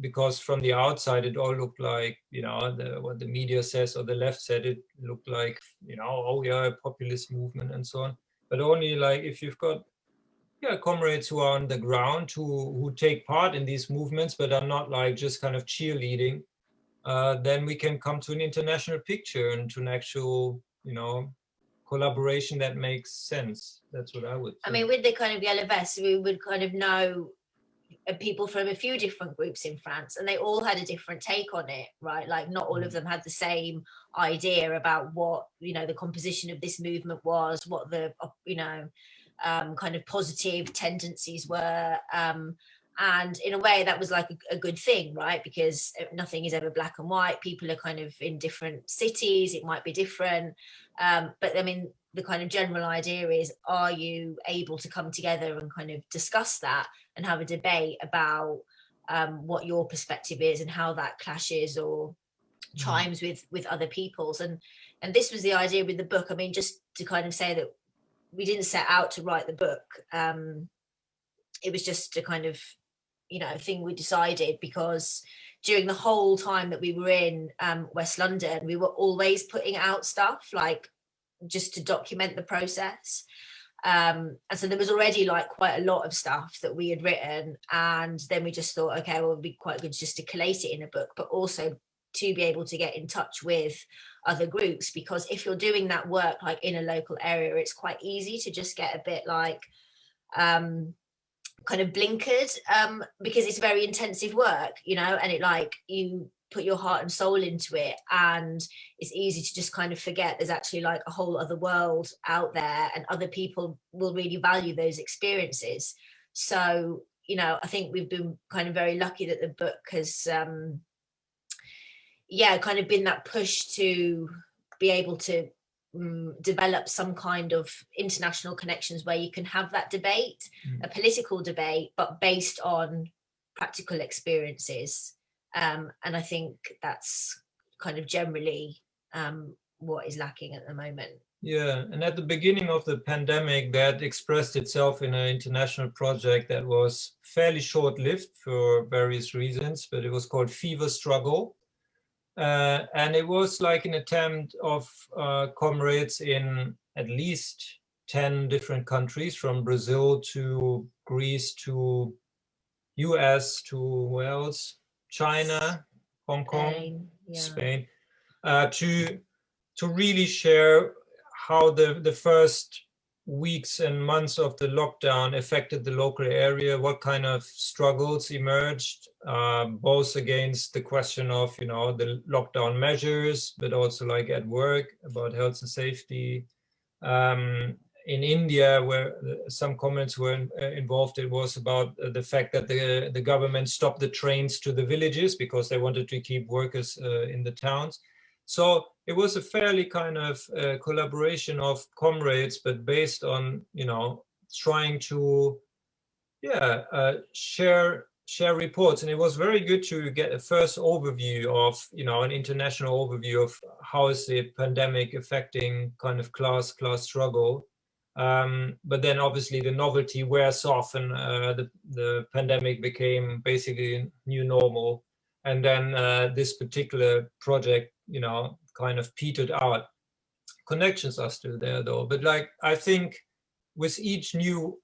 because from the outside, it all looked like, you know, what the media says or the left said, it looked like, you know, oh yeah, a populist movement and so on. But only like if you've got, yeah, comrades who are on the ground, who take part in these movements, but are not like just kind of cheerleading, then we can come to an international picture and to an actual, you know, collaboration that makes sense. That's what I would say. I mean, with the kind of Yellow Vests, we would kind of know people from a few different groups in France, and they all had a different take on it, right? Like not all of them had the same idea about what, you know, the composition of this movement was, what the, you know, kind of positive tendencies were. And in a way that was like a good thing, right? Because nothing is ever black and white. People are kind of in different cities, it might be different. But I mean, the kind of general idea is, are you able to come together and kind of discuss that and have a debate about what your perspective is and how that clashes or chimes with other people's? And this was the idea with the book. I mean, just to kind of say that we didn't set out to write the book. It was just a kind of, you know, thing we decided, because during the whole time that we were in West London, we were always putting out stuff, like just to document the process. And so there was already like quite a lot of stuff that we had written, and then we just thought, okay, well, it'd be quite good just to collate it in a book, but also to be able to get in touch with other groups, because if you're doing that work like in a local area, it's quite easy to just get a bit like kind of blinkered, because it's very intensive work, you know, and it like you put your heart and soul into it, and it's easy to just kind of forget there's actually like a whole other world out there, and other people will really value those experiences. So, you know, I think we've been kind of very lucky that the book has kind of been that push to be able to develop some kind of international connections where you can have that debate, a political debate, but based on practical experiences. And I think that's kind of generally what is lacking at the moment. Yeah, and at the beginning of the pandemic, that expressed itself in an international project that was fairly short-lived for various reasons, but it was called Fever Struggle. And it was like an attempt of comrades in at least 10 different countries, from Brazil to Greece to US to Wales, China, Hong Kong, Spain, to really share how the first weeks and months of the lockdown affected the local area, what kind of struggles emerged, both against the question of, you know, the lockdown measures, but also like at work about health and safety. In India, where some comments were involved, it was about the fact that the government stopped the trains to the villages because they wanted to keep workers in the towns. So it was a fairly kind of collaboration of comrades, but based on, you know, trying to share share reports, and it was very good to get a first overview of, an international overview of how is the pandemic affecting kind of class struggle. But then obviously the novelty wears off, and the pandemic became basically new normal. And then this particular project, kind of petered out. Connections are still there though, but like I think with each new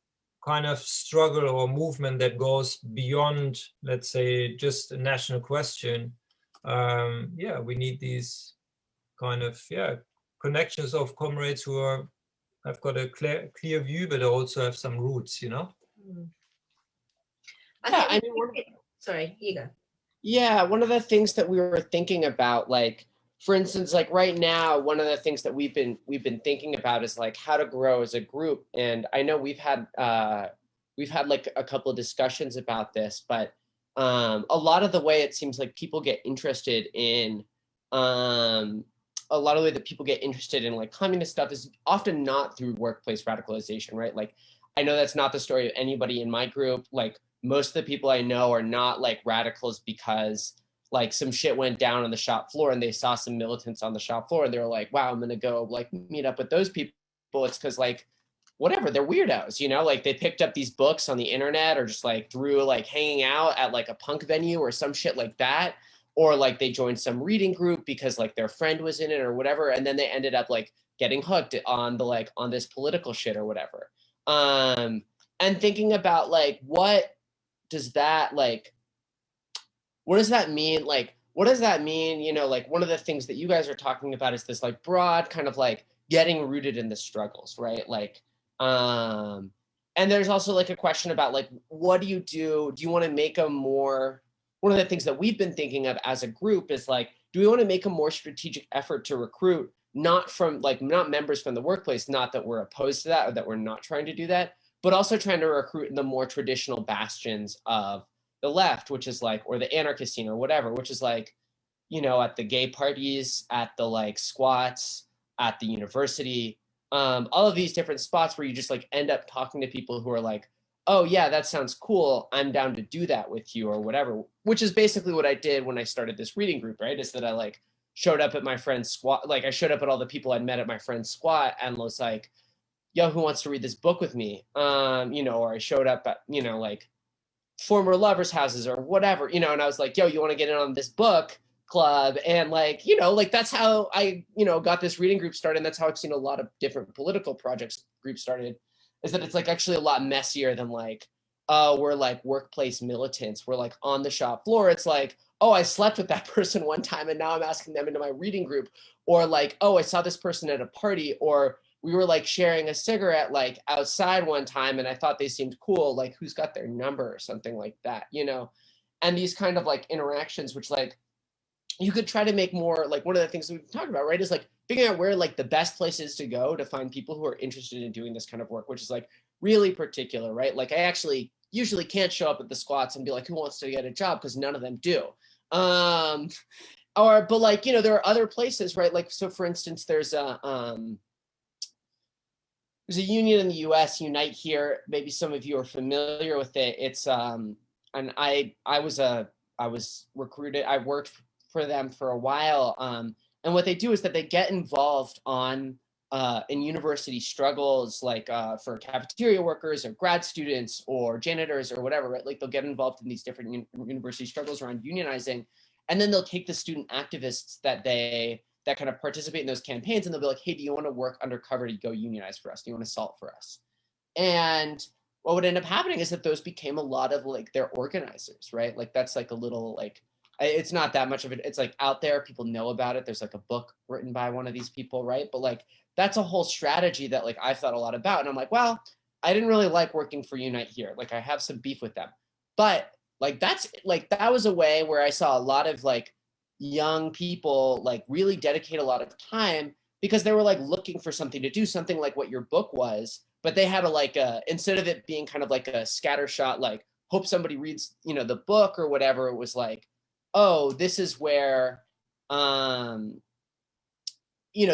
kind of struggle or movement that goes beyond, let's say, just a national question, we need these kind of connections of comrades who have got a clear view, but also have some roots, Sorry, you go. Yeah, one of the things that we were thinking about, like, for instance, like right now, one of the things that we've been thinking about is like how to grow as a group. And I know we've had like a couple of discussions about this, but a lot of the way it seems like people get interested in like communist stuff is often not through workplace radicalization, right? Like, I know that's not the story of anybody in my group. Like, most of the people I know are not like radicals because like some shit went down on the shop floor and they saw some militants on the shop floor and they were like, wow, I'm gonna go like meet up with those people. It's because like, whatever, they're weirdos, like they picked up these books on the internet or just like through like hanging out at like a punk venue or some shit like that. Or like they joined some reading group because like their friend was in it or whatever. And then they ended up like getting hooked on on this political shit or whatever. And thinking about like, what does that mean? Like, what does that mean? Like one of the things that you guys are talking about is this like broad kind of like getting rooted in the struggles, right? Like, and there's also like a question about like, what do you do? Do you want to make a more, one of the things that we've been thinking of as a group is like, do we want to make a more strategic effort to recruit, not members from the workplace, not that we're opposed to that or that we're not trying to do that, but also trying to recruit in the more traditional bastions of the left, which is like, or the anarchist scene or whatever, which is like, at the gay parties, at the like squats, at the university, all of these different spots where you just like end up talking to people who are like, oh yeah, that sounds cool, I'm down to do that with you or whatever, which is basically what I did when I started this reading group, right? Is that I like showed up at my friend's squat, like I showed up at all the people I'd met at my friend's squat and was like, yo, who wants to read this book with me? Or I showed up at, like former lovers' houses or whatever, and I was like, yo, you want to get in on this book club? And like, like that's how I, got this reading group started. And that's how I've seen a lot of different political projects groups started, is that it's like actually a lot messier than like, we're like workplace militants. We're like on the shop floor. It's like, oh, I slept with that person one time and now I'm asking them into my reading group. Or like, oh, I saw this person at a party, or we were like sharing a cigarette like outside one time and I thought they seemed cool, like who's got their number or something like that, and these kind of like interactions, which like you could try to make more, like one of the things that we've talked about, right, is like figuring out where like the best place is to go to find people who are interested in doing this kind of work, which is like really particular, right? Like I actually usually can't show up at the squats and be like, who wants to get a job? Because none of them do. But like, there are other places, right? Like, so for instance, there's a union in the US, Unite Here. Maybe some of you are familiar with it. It's and I was recruited. I worked for them for a while. And what they do is that they get involved in university struggles, like for cafeteria workers or grad students or janitors or whatever, right? Like they'll get involved in these different university struggles around unionizing, and then they'll take the student activists that kind of participate in those campaigns, and they'll be like, hey, do you want to work undercover to go unionize for us? Do you want to salt for us? And what would end up happening is that those became a lot of like their organizers, right? Like that's like a little like, it's not that much of it. It's like out there, people know about it. There's like a book written by one of these people, right? But like, that's a whole strategy that like I thought a lot about. And I'm like, well, I didn't really like working for Unite Here. Like I have some beef with them, but like, that was a way where I saw a lot of like young people like really dedicate a lot of time because they were like looking for something to do, something like what your book was, but they had instead of it being kind of like a scattershot, like hope somebody reads, the book or whatever, it was like, oh, this is where,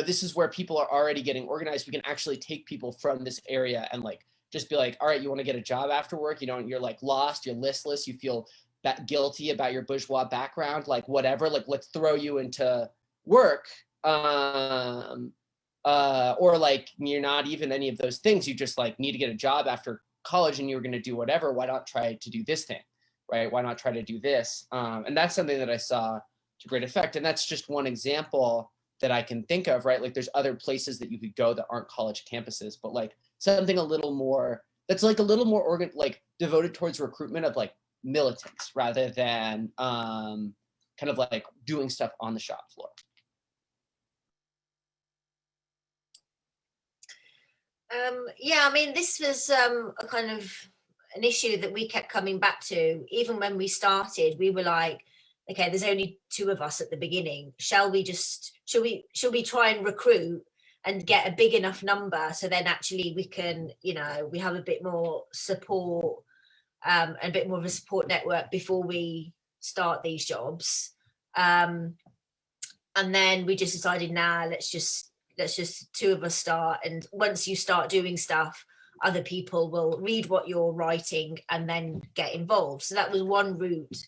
this is where people are already getting organized. We can actually take people from this area and like just be like, all right, you want to get a job after work, you're like lost, you're listless, you feel guilty about your bourgeois background, like whatever, like let's throw you into work. Or like you're not even any of those things, you just like need to get a job after college and you're going to do whatever, why not try to do this thing, right? Why not try to do this? And that's something that I saw to great effect. And that's just one example that I can think of, right? Like there's other places that you could go that aren't college campuses, but like something a little more, that's like a little more like devoted towards recruitment of like militants rather than kind of like doing stuff on the shop floor. Yeah, I mean, this was a kind of an issue that we kept coming back to. Even when we started, we were like, okay, there's only 2 of us at the beginning. Should we try and recruit and get a big enough number so then actually we can, we have a bit more support, a bit more of a support network before we start these jobs. And then we just decided, nah, let's just 2 of us start, and once you start doing stuff, other people will read what you're writing and then get involved. So that was one route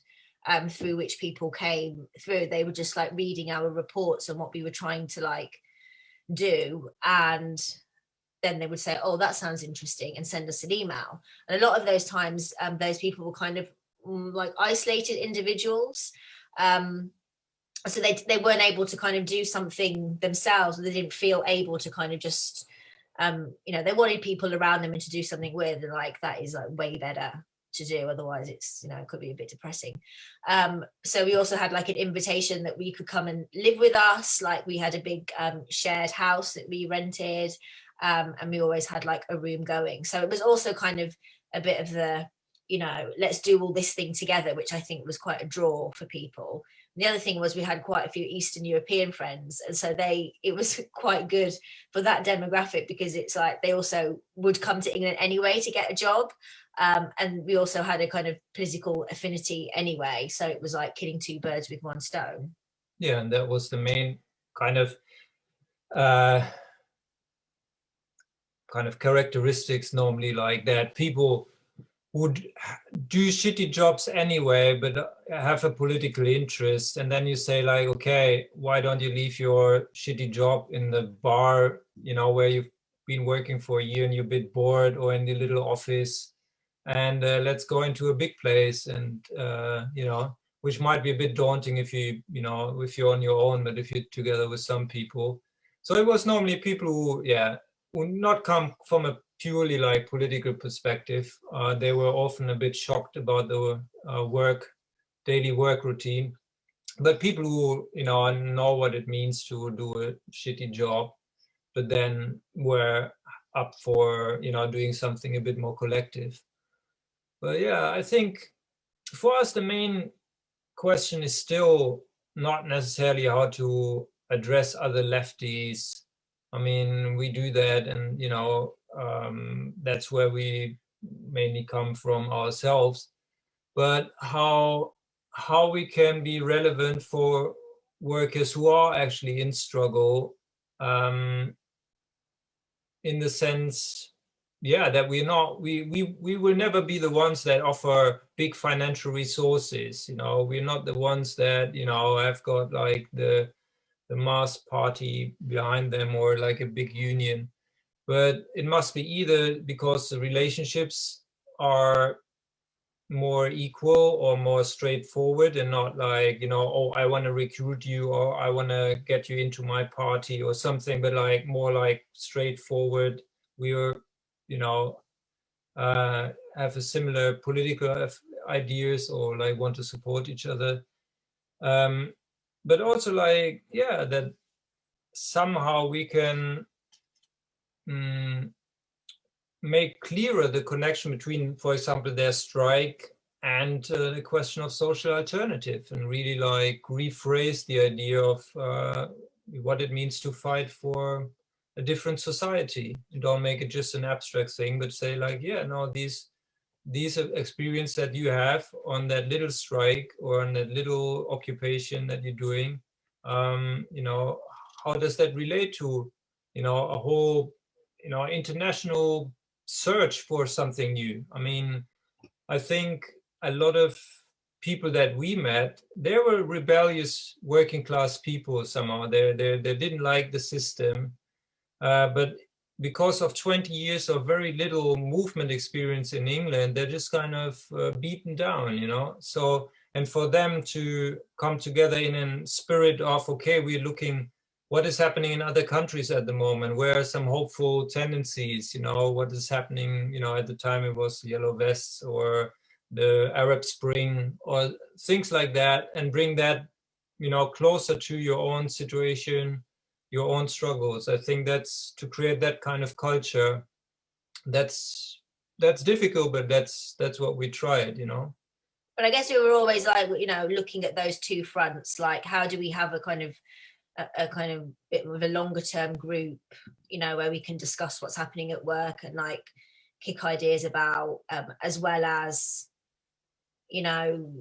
through which people came through. They were just like reading our reports and what we were trying to like do, and then they would say, oh, that sounds interesting, and send us an email. And a lot of those times those people were kind of like isolated individuals, so they weren't able to kind of do something themselves, or they didn't feel able to kind of just, they wanted people around them and to do something with, and like that is like way better to do. Otherwise, it's, it could be a bit depressing. So we also had like an invitation that we could come and live with us. Like we had a big shared house that we rented, and we always had like a room going. So it was also kind of a bit of the, let's do all this thing together, which I think was quite a draw for people. The other thing was we had quite a few Eastern European friends, and so it was quite good for that demographic, because it's like they also would come to England anyway to get a job, and we also had a kind of political affinity anyway, so it was like killing 2 birds with 1 stone. Yeah, and that was the main kind of characteristics normally, like that people would do shitty jobs anyway, but have a political interest. And then you say like, okay, why don't you leave your shitty job in the bar, where you've been working for a year and you're a bit bored, or in the little office, and let's go into a big place. And, which might be a bit daunting if if you're on your own, but if you're together with some people. So it was normally people who, would not come from a purely like political perspective. They were often a bit shocked about the daily work routine, but people who know what it means to do a shitty job, but then were up for doing something a bit more collective. But yeah, I think for us the main question is still not necessarily how to address other lefties. I mean, we do that, and that's where we mainly come from ourselves. But how we can be relevant for workers who are actually in struggle, in the sense, that we will never be the ones that offer big financial resources. We're not the ones that have got like the mass party behind them, or like a big union. But it must be either because the relationships are more equal or more straightforward, and not like, oh, I want to recruit you, or I want to get you into my party or something, but like more like straightforward. We are, have a similar political ideas, or like want to support each other. But also like, that somehow we can make clearer the connection between, for example, their strike and the question of social alternative, and really like rephrase the idea of what it means to fight for a different society. And don't make it just an abstract thing, but say like, these experience that you have on that little strike or on that little occupation that you're doing, how does that relate to, a whole, international search for something new. I mean, I think a lot of people that we met, they were rebellious working class people somehow. They didn't like the system, but because of 20 years of very little movement experience in England, they're just kind of beaten down, you know. So, and for them to come together in a spirit of, okay, we're looking what is happening in other countries at the moment, where are some hopeful tendencies, you know, what is happening, you know, at the time it was Yellow Vests or the Arab Spring or things like that, and bring that, you know, closer to your own situation, your own struggles. I think that's to create that kind of culture. That's difficult, but that's what we tried, you know. But I guess we were always like, you know, looking at those two fronts, like how do we have a kind of bit of a longer term group, you know, where we can discuss what's happening at work and like kick ideas about, as well as, you know,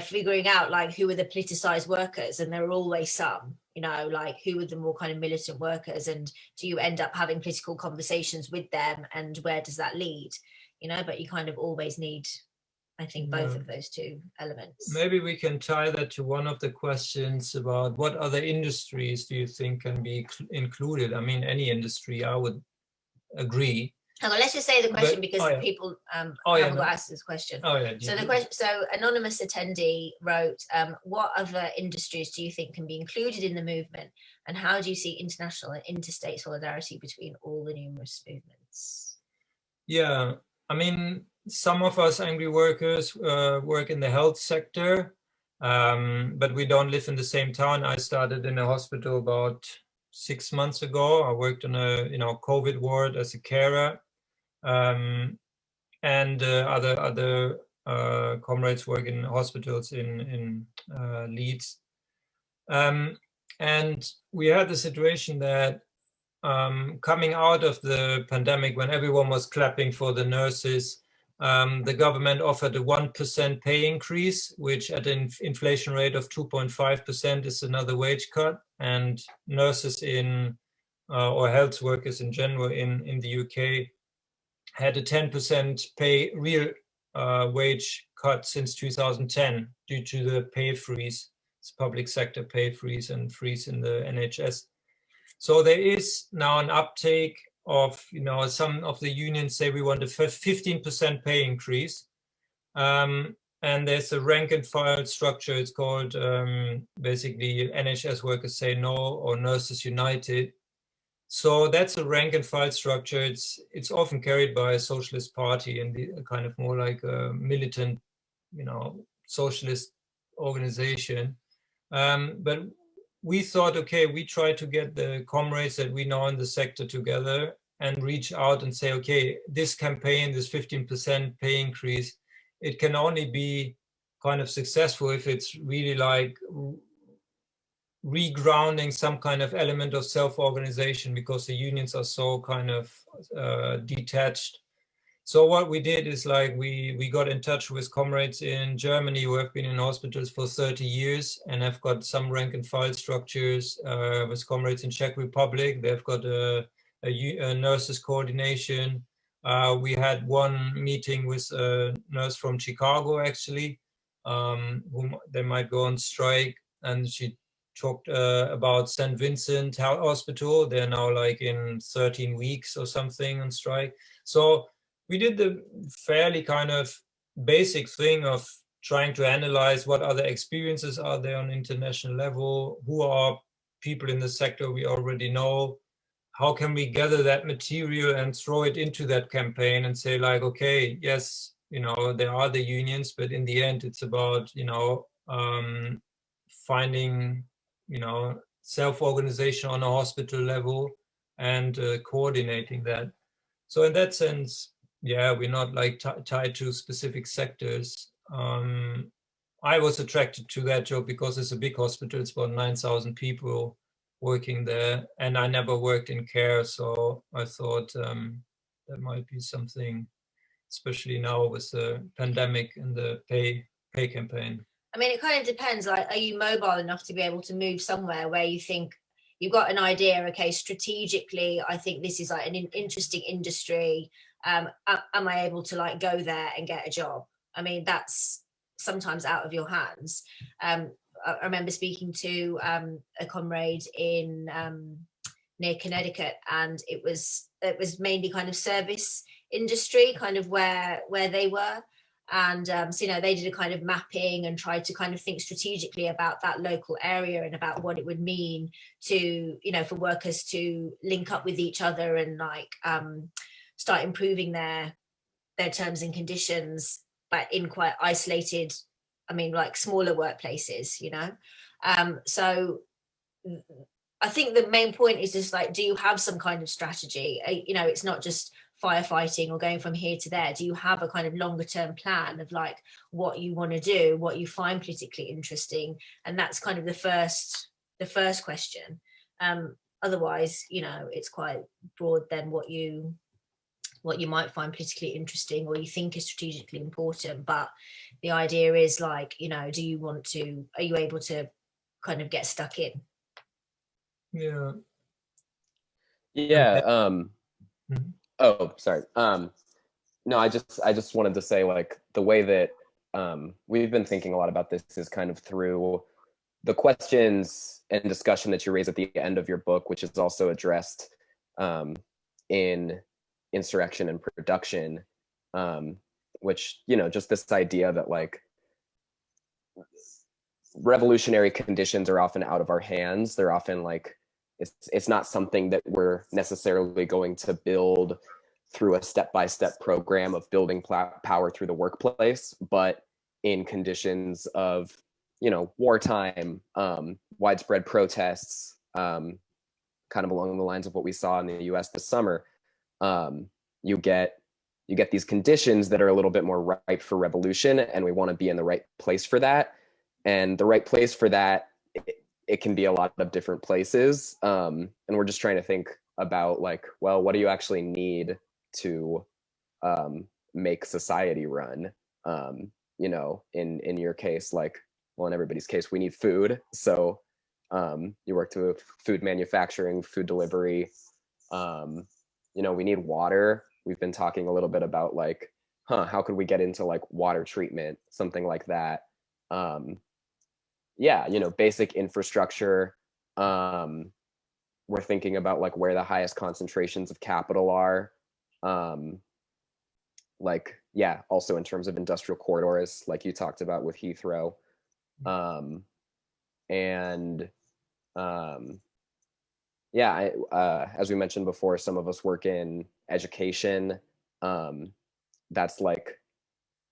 figuring out like who are the politicized workers, and there are always some, you know, like who are the more kind of militant workers, and do you end up having political conversations with them, and where does that lead, you know? But you kind of always need, I think, both of those two elements. Maybe we can tie that to one of the questions about what other industries do you think can be included? I mean, any industry, I would agree. Hang on, let's just say the question, because people haven't got asked this question. So the question, so anonymous attendee wrote, what other industries do you think can be included in the movement, and how do you see international and interstate solidarity between all the numerous movements? Yeah, I mean, some of us AngryWorkers work in the health sector, but we don't live in the same town. I started in a hospital about 6 months ago. I worked on a COVID ward as a carer, and other comrades work in hospitals in Leeds. And we had the situation that coming out of the pandemic, when everyone was clapping for the nurses, the government offered a 1% pay increase, which at an inflation rate of 2.5% is another wage cut. And nurses or health workers in general in the UK had a 10% real wage cut since 2010 due to the pay freeze, public sector pay freeze and freeze in the NHS. So there is now an uptake of, some of the unions say we want a 15% pay increase. And there's a rank and file structure. It's called basically NHS workers say no, or Nurses United. So that's a rank and file structure. It's often carried by a socialist party and the kind of more like a militant, socialist organization. But we thought, okay, we try to get the comrades that we know in the sector together and reach out and say, okay, this campaign, this 15% pay increase, it can only be kind of successful if it's really like regrounding some kind of element of self-organization, because the unions are so kind of detached. So what we did is like we got in touch with comrades in Germany who have been in hospitals for 30 years and have got some rank and file structures, with comrades in Czech Republic. They've got a nurses coordination. We had one meeting with a nurse from Chicago, actually, whom they might go on strike, and she talked about St. Vincent Hospital. They're now like in 13 weeks or something on strike. So we did the fairly kind of basic thing of trying to analyze what other experiences are there on international level, who are people in the sector we already know, how can we gather that material and throw it into that campaign and say like, okay, yes, there are the unions, but in the end it's about, finding, self-organization on a hospital level and coordinating that. So in that sense, yeah, we're not like tied to specific sectors. I was attracted to that job because it's a big hospital. It's about 9,000 people working there, and I never worked in care, so I thought that might be something, especially now with the pandemic and the pay campaign. I mean, it kind of depends. Like, are you mobile enough to be able to move somewhere where you think you've got an idea, okay, strategically, I think this is like an interesting industry. Am I able to like go there and get a job? I mean, that's sometimes out of your hands. I remember speaking to a comrade in near Connecticut, and it was mainly kind of service industry, kind of where they were. And so, you know, they did a kind of mapping and tried to kind of think strategically about that local area and about what it would mean to, you know, for workers to link up with each other and like start improving their terms and conditions, but in quite isolated, I mean, like smaller workplaces, you know. So I think the main point is just like, do you have some kind of strategy? You know, it's not just firefighting or going from here to there. Do you have a kind of longer term plan of like what you want to do, what you find politically interesting? And that's kind of the first question. Otherwise, you know, it's quite broad then what you might find politically interesting or you think is strategically important. But the idea is like, you know, are you able to kind of get stuck in? Yeah. Oh, sorry. No, I just wanted to say, like, the way that we've been thinking a lot about this is kind of through the questions and discussion that you raise at the end of your book, which is also addressed in Insurrection and Production, which, you know, just this idea that like revolutionary conditions are often out of our hands. They're often like, it's not something that we're necessarily going to build through a step-by-step program of building power through the workplace, but in conditions of, you know, wartime, widespread protests, kind of along the lines of what we saw in the US this summer, you get these conditions that are a little bit more ripe for revolution, and we want to be in the right place for that. And the right place for that, it can be a lot of different places. And we're just trying to think about like, well, what do you actually need to make society run? You know, in your case, like, well, in everybody's case, we need food. So you work to food manufacturing, food delivery. You know, we need water. We've been talking a little bit about like, how could we get into like water treatment, something like that. Yeah, you know, basic infrastructure. We're thinking about like where the highest concentrations of capital are. Like, yeah, also in terms of industrial corridors, like you talked about with Heathrow. Yeah, as we mentioned before, some of us work in education. That's like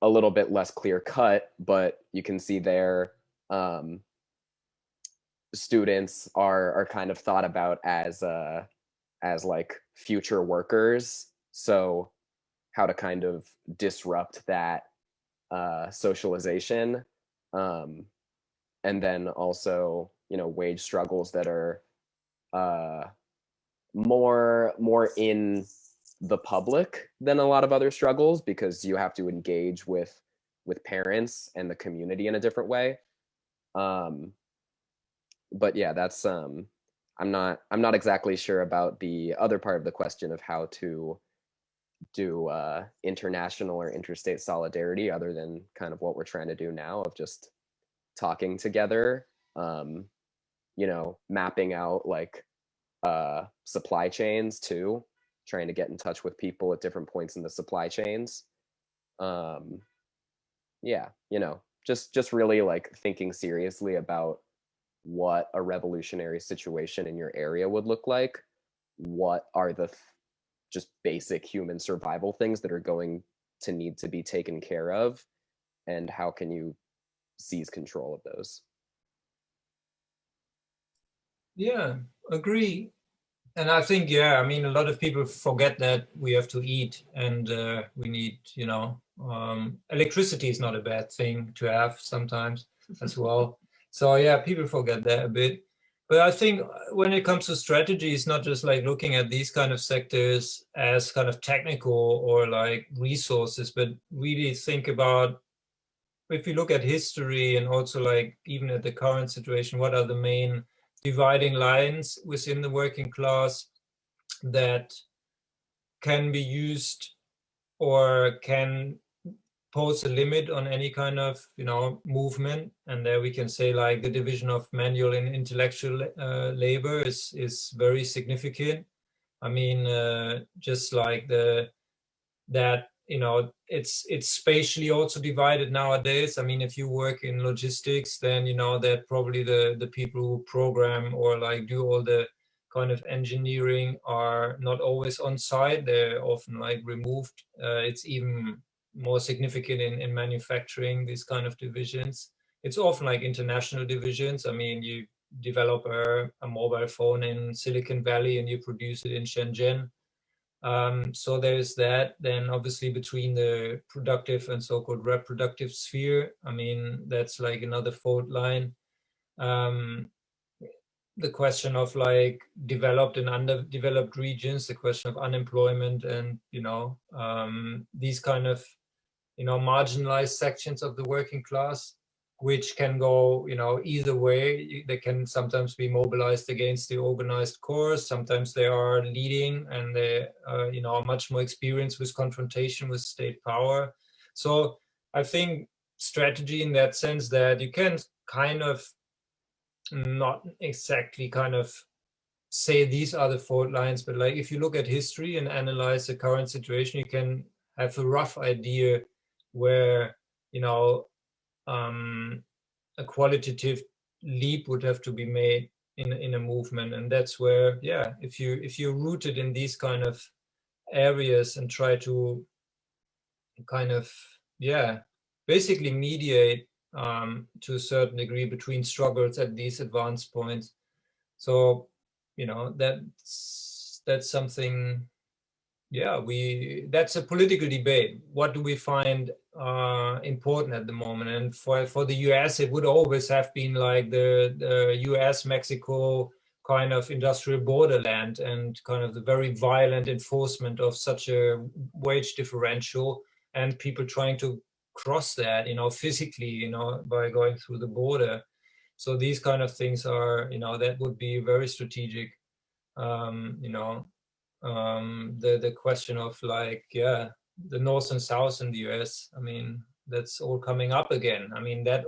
a little bit less clear cut, but you can see there, students are kind of thought about as like future workers. So how to kind of disrupt that socialization, and then also, you know, wage struggles that are more in the public than a lot of other struggles, because you have to engage with parents and the community in a different way. But yeah, that's I'm not exactly sure about the other part of the question of how to do international or interstate solidarity, other than kind of what we're trying to do now of just talking together, you know, mapping out like supply chains too, trying to get in touch with people at different points in the supply chains. Yeah, you know, just really like thinking seriously about what a revolutionary situation in your area would look like. What are the just basic human survival things that are going to need to be taken care of, and how can you seize control of those? Yeah, agree. And I think, yeah, I mean, a lot of people forget that we have to eat, and we need, you know, electricity is not a bad thing to have sometimes as well. So yeah, people forget that a bit. But I think when it comes to strategy, it's not just like looking at these kind of sectors as kind of technical or like resources, but really think about, if you look at history and also like even at the current situation, what are the main dividing lines within the working class that can be used or can pose a limit on any kind of, movement. And there we can say like the division of manual and intellectual labor is very significant. I mean, just like it's spatially also divided nowadays. I mean, if you work in logistics, then that probably the people who program or like do all the kind of engineering are not always on site. They're often like removed. It's even more significant in manufacturing, these kind of divisions. It's often like international divisions. I mean, you develop a mobile phone in Silicon Valley and you produce it in Shenzhen. So there's that. Then obviously between the productive and so-called reproductive sphere, I mean, that's like another fault line. The question of like developed and underdeveloped regions, the question of unemployment and, these kind of, marginalized sections of the working class, which can go, either way. They can sometimes be mobilized against the organized cores. Sometimes they are leading and they, are much more experienced with confrontation with state power. So I think strategy in that sense that you can kind of not exactly kind of say these are the fault lines, but like if you look at history and analyze the current situation, you can have a rough idea where, a qualitative leap would have to be made in a movement. And that's where, if you're rooted in these kind of areas and try to kind of, basically mediate to a certain degree between struggles at these advanced points. So, that's something, that's a political debate. What do we find important at the moment? And for the US, it would always have been like the US-Mexico kind of industrial borderland and kind of the very violent enforcement of such a wage differential and people trying to cross that, physically, by going through the border. So these kind of things are, that would be very strategic. The question of like, the North and South in the US, I mean, that's all coming up again. I mean, that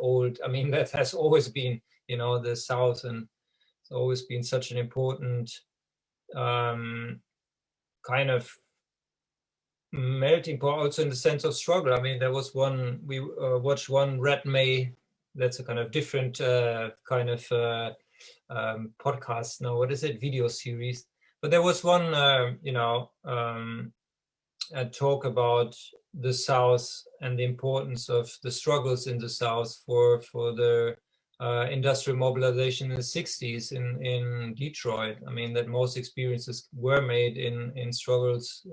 has always been, the South, and it's always been such an important kind of melting pot also in the sense of struggle. I mean, there was one, we watched one Red May, that's a kind of different kind of podcast. No, what is it? Video series. But there was one, a talk about the South and the importance of the struggles in the South for the industrial mobilization in the 60s in Detroit. I mean, that most experiences were made in struggles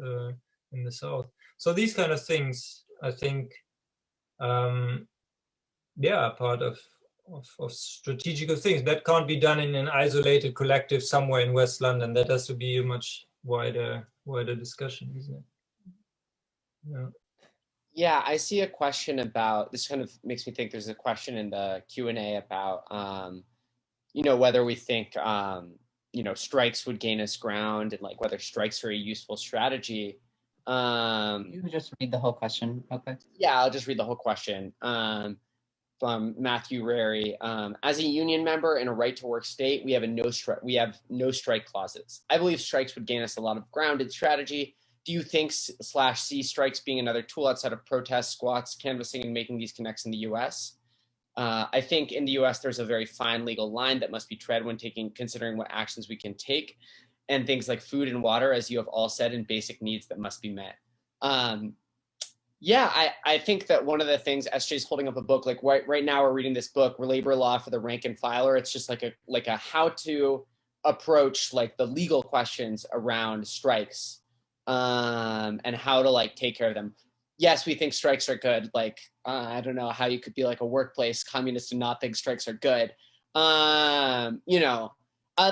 in the South. So these kind of things, I think, part of strategical things that can't be done in an isolated collective somewhere in West London. That has to be a much wider discussion, isn't it? Yeah, I see a question about this. Kind of makes me think there's a question in the Q&A about whether we think strikes would gain us ground and like whether strikes are a useful strategy. You just read the whole question, okay? Yeah, I'll just read the whole question. From Matthew Rary. As a union member in a right-to-work state, we have no strike clauses. I believe strikes would gain us a lot of grounded strategy. Do you think /see strikes being another tool outside of protests, squats, canvassing, and making these connects in the US? I think in the US, there's a very fine legal line that must be tread when considering what actions we can take, and things like food and water, as you have all said, and basic needs that must be met. I think that one of the things, SJ's holding up a book, like right now we're reading this book, Labor Law for the Rank and Filer. It's just like a how to approach like the legal questions around strikes and how to like take care of them. Yes, we think strikes are good. Like, I don't know how you could be like a workplace communist and not think strikes are good.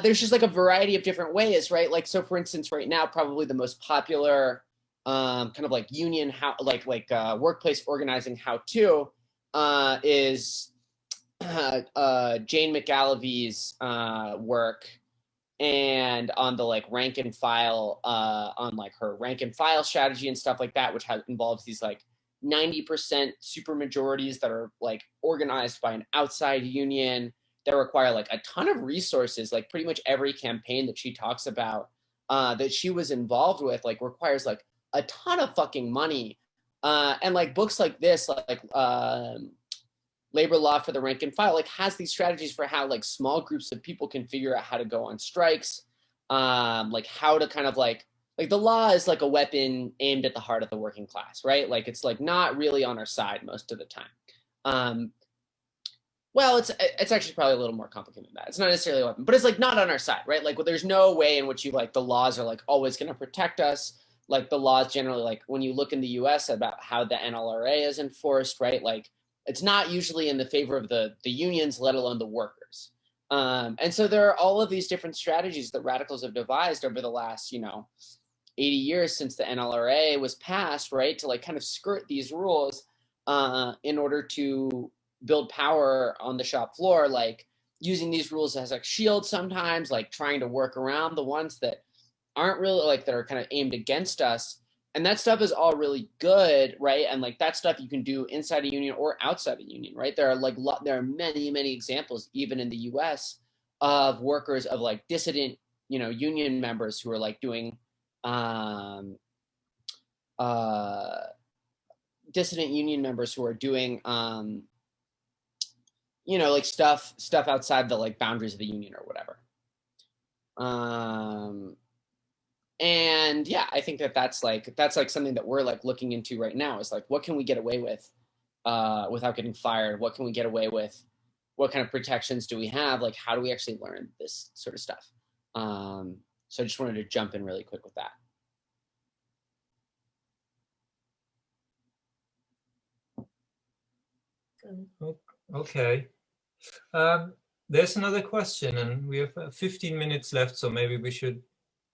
There's just like a variety of different ways, right? Like, so for instance, right now, probably the most popular kind of like union workplace organizing how-to is Jane McAlevy's work, and on the like rank and file, on like her rank and file strategy and stuff like that, which involves these like 90% supermajorities that are like organized by an outside union that require like a ton of resources. Like pretty much every campaign that she talks about that she was involved with like requires like a ton of fucking money. And like books like this, like Labor Law for the Rank and File, like has these strategies for how like small groups of people can figure out how to go on strikes, like how to kind of like the law is like a weapon aimed at the heart of the working class, right? Like it's like not really on our side most of the time. Well, it's actually probably a little more complicated than that. It's not necessarily a weapon, but it's like not on our side, right? Like, well, there's no way in which you like the laws are like always going to protect us. Like the laws generally, like when you look in the U.S. about how the NLRA is enforced, right? Like it's not usually in the favor of the unions, let alone the workers. And so there are all of these different strategies that radicals have devised over the last, 80 years since the NLRA was passed, right? To like kind of skirt these rules in order to build power on the shop floor, like using these rules as like shields sometimes, like trying to work around the ones that aren't really like that are kind of aimed against us. And that stuff is all really good, right? And like that stuff you can do inside a union or outside a union, right? There are many, many examples, even in the US, of workers of like dissident, union members who are like doing dissident union members who are doing like stuff outside the like boundaries of the union or whatever. And yeah, I think that's like something that we're like looking into right now, is like, what can we get away with without getting fired? What can we get away with? What kind of protections do we have? Like, how do we actually learn this sort of stuff? So I just wanted to jump in really quick with that. Okay. There's another question, and we have 15 minutes left, so maybe we should.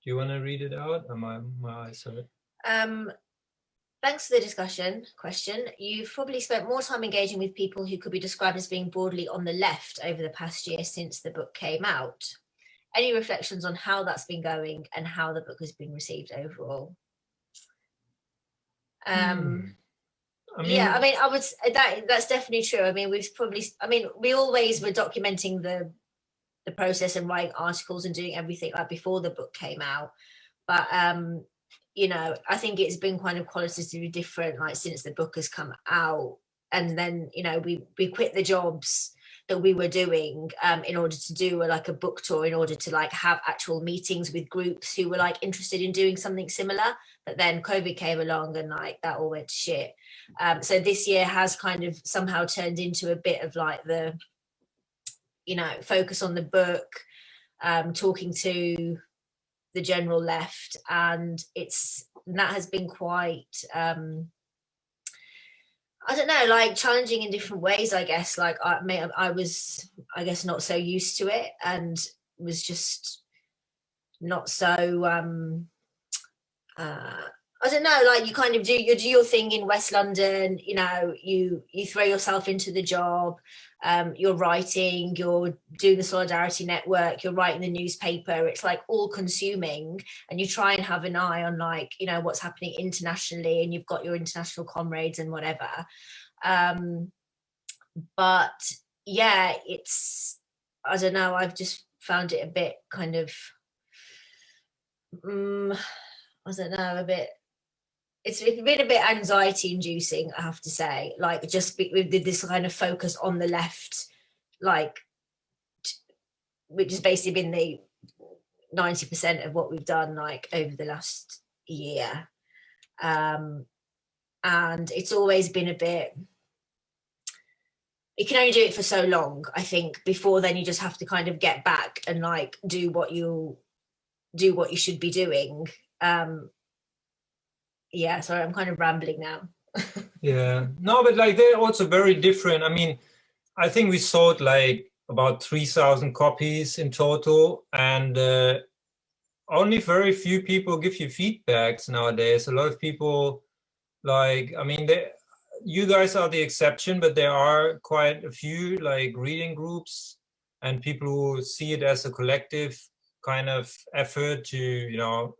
Do you want to read it out? Or my eyes on it? Thanks for the question. You've probably spent more time engaging with people who could be described as being broadly on the left over the past year since the book came out. Any reflections on how that's been going and how the book has been received overall? I would that's definitely true. I mean, we always were documenting the process and writing articles and doing everything like before the book came out, but I think it's been kind of qualitatively different like since the book has come out. And then we quit the jobs that we were doing in order to do a book tour, in order to like have actual meetings with groups who were like interested in doing something similar. But then COVID came along and like that all went to shit. So this year has kind of somehow turned into a bit of like the focus on the book, talking to the general left, and that has been quite I don't know, like challenging in different ways, I guess. Like I was, I guess, not so used to it, and was just not so I don't know, like you kind of do your thing in West London, you throw yourself into the job, you're writing, you're doing the Solidarity Network, you're writing the newspaper, it's like all consuming, and you try and have an eye on like, what's happening internationally, and you've got your international comrades and whatever. But yeah, I don't know, I've just found it a bit kind of, I don't know, it's been a bit anxiety inducing, I have to say, like just with this kind of focus on the left, like which has basically been the 90% of what we've done like over the last year. And it's always been a bit, you can only do it for so long, I think, before then you just have to kind of get back and like do what you should be doing. Yeah, sorry, I'm kind of rambling now. Yeah, no, but like they're also very different. I mean, I think we sold like about 3,000 copies in total, and only very few people give you feedbacks nowadays. A lot of people, like, I mean, you guys are the exception, but there are quite a few like reading groups and people who see it as a collective kind of effort to, you know,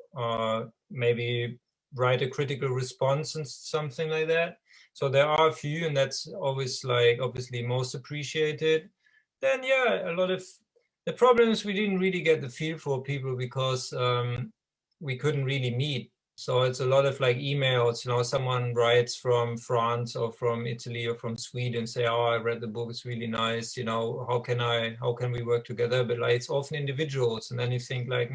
maybe write a critical response and something like that. So there are a few, and that's always like obviously most appreciated. Then yeah, a lot of the problem is we didn't really get the feel for people because we couldn't really meet. So it's a lot of like emails, you know, someone writes from France or from Italy or from Sweden, say, oh, I read the book, it's really nice, you know, how can we work together? But like it's often individuals, and then you think like,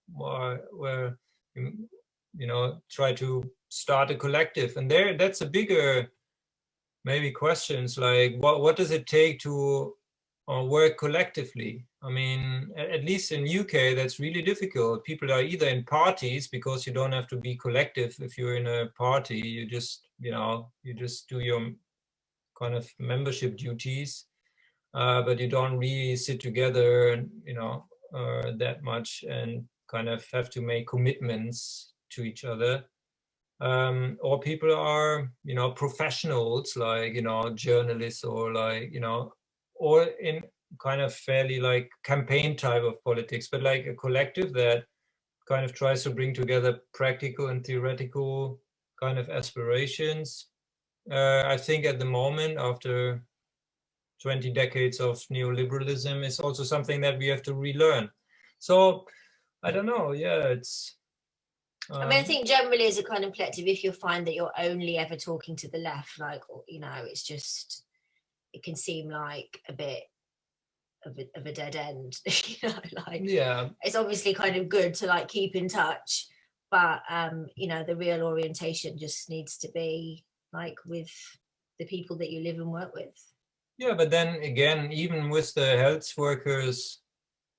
where, you know, try to start a collective. And that's a bigger maybe questions like what does it take to work collectively? I mean, at least in UK, that's really difficult. People are either in parties, because you don't have to be collective if you're in a party. You just, you know, you just do your kind of membership duties, but you don't really sit together, you know, that much and kind of have to make commitments to each other. Or people are, you know, professionals, like, you know, journalists, or like, you know, or in kind of fairly like campaign type of politics, but like a collective that kind of tries to bring together practical and theoretical kind of aspirations. I think at the moment, after 20 decades of neoliberalism, is also something that we have to relearn. So I don't know, yeah, it's I mean, I think generally as a kind of collective, if you find that you're only ever talking to the left, like, you know, it's just, it can seem like a bit of a dead end, you know, like, yeah, it's obviously kind of good to like keep in touch, but you know, the real orientation just needs to be like with the people that you live and work with. Yeah, but then again, even with the health workers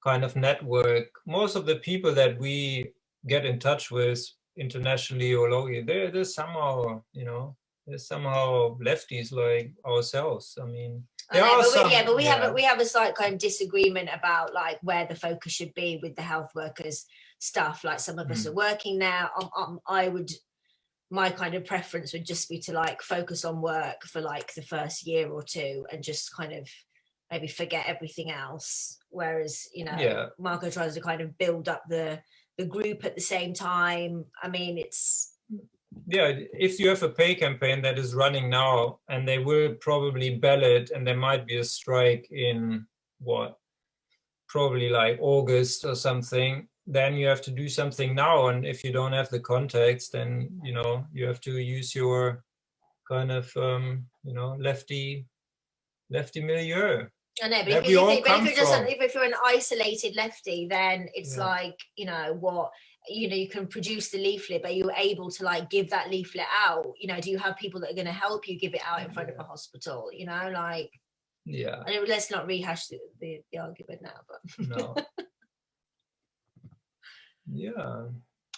kind of network, most of the people that we get in touch with internationally or locally, they're somehow, you know, they're somehow lefties like ourselves. I mean, there are some, but we have a slight kind of disagreement about like where the focus should be with the health workers stuff. Like some of us are working now. My kind of preference would just be to like focus on work for like the first year or two and just kind of maybe forget everything else. Whereas, you know, Marco tries to kind of build up the group at the same time. I mean, it's... Yeah, if you have a pay campaign that is running now and they will probably ballot and there might be a strike in probably like August or something, then you have to do something now. And if you don't have the contacts, then, you know, you have to use your kind of, you know, lefty milieu. I know, but if you're an isolated lefty, then it's like, you know, what, you know, you can produce the leaflet, but you're able to like give that leaflet out. You know, do you have people that are going to help you give it out in front of a hospital? You know, like, yeah. I mean, let's not rehash the argument now, but no. Yeah.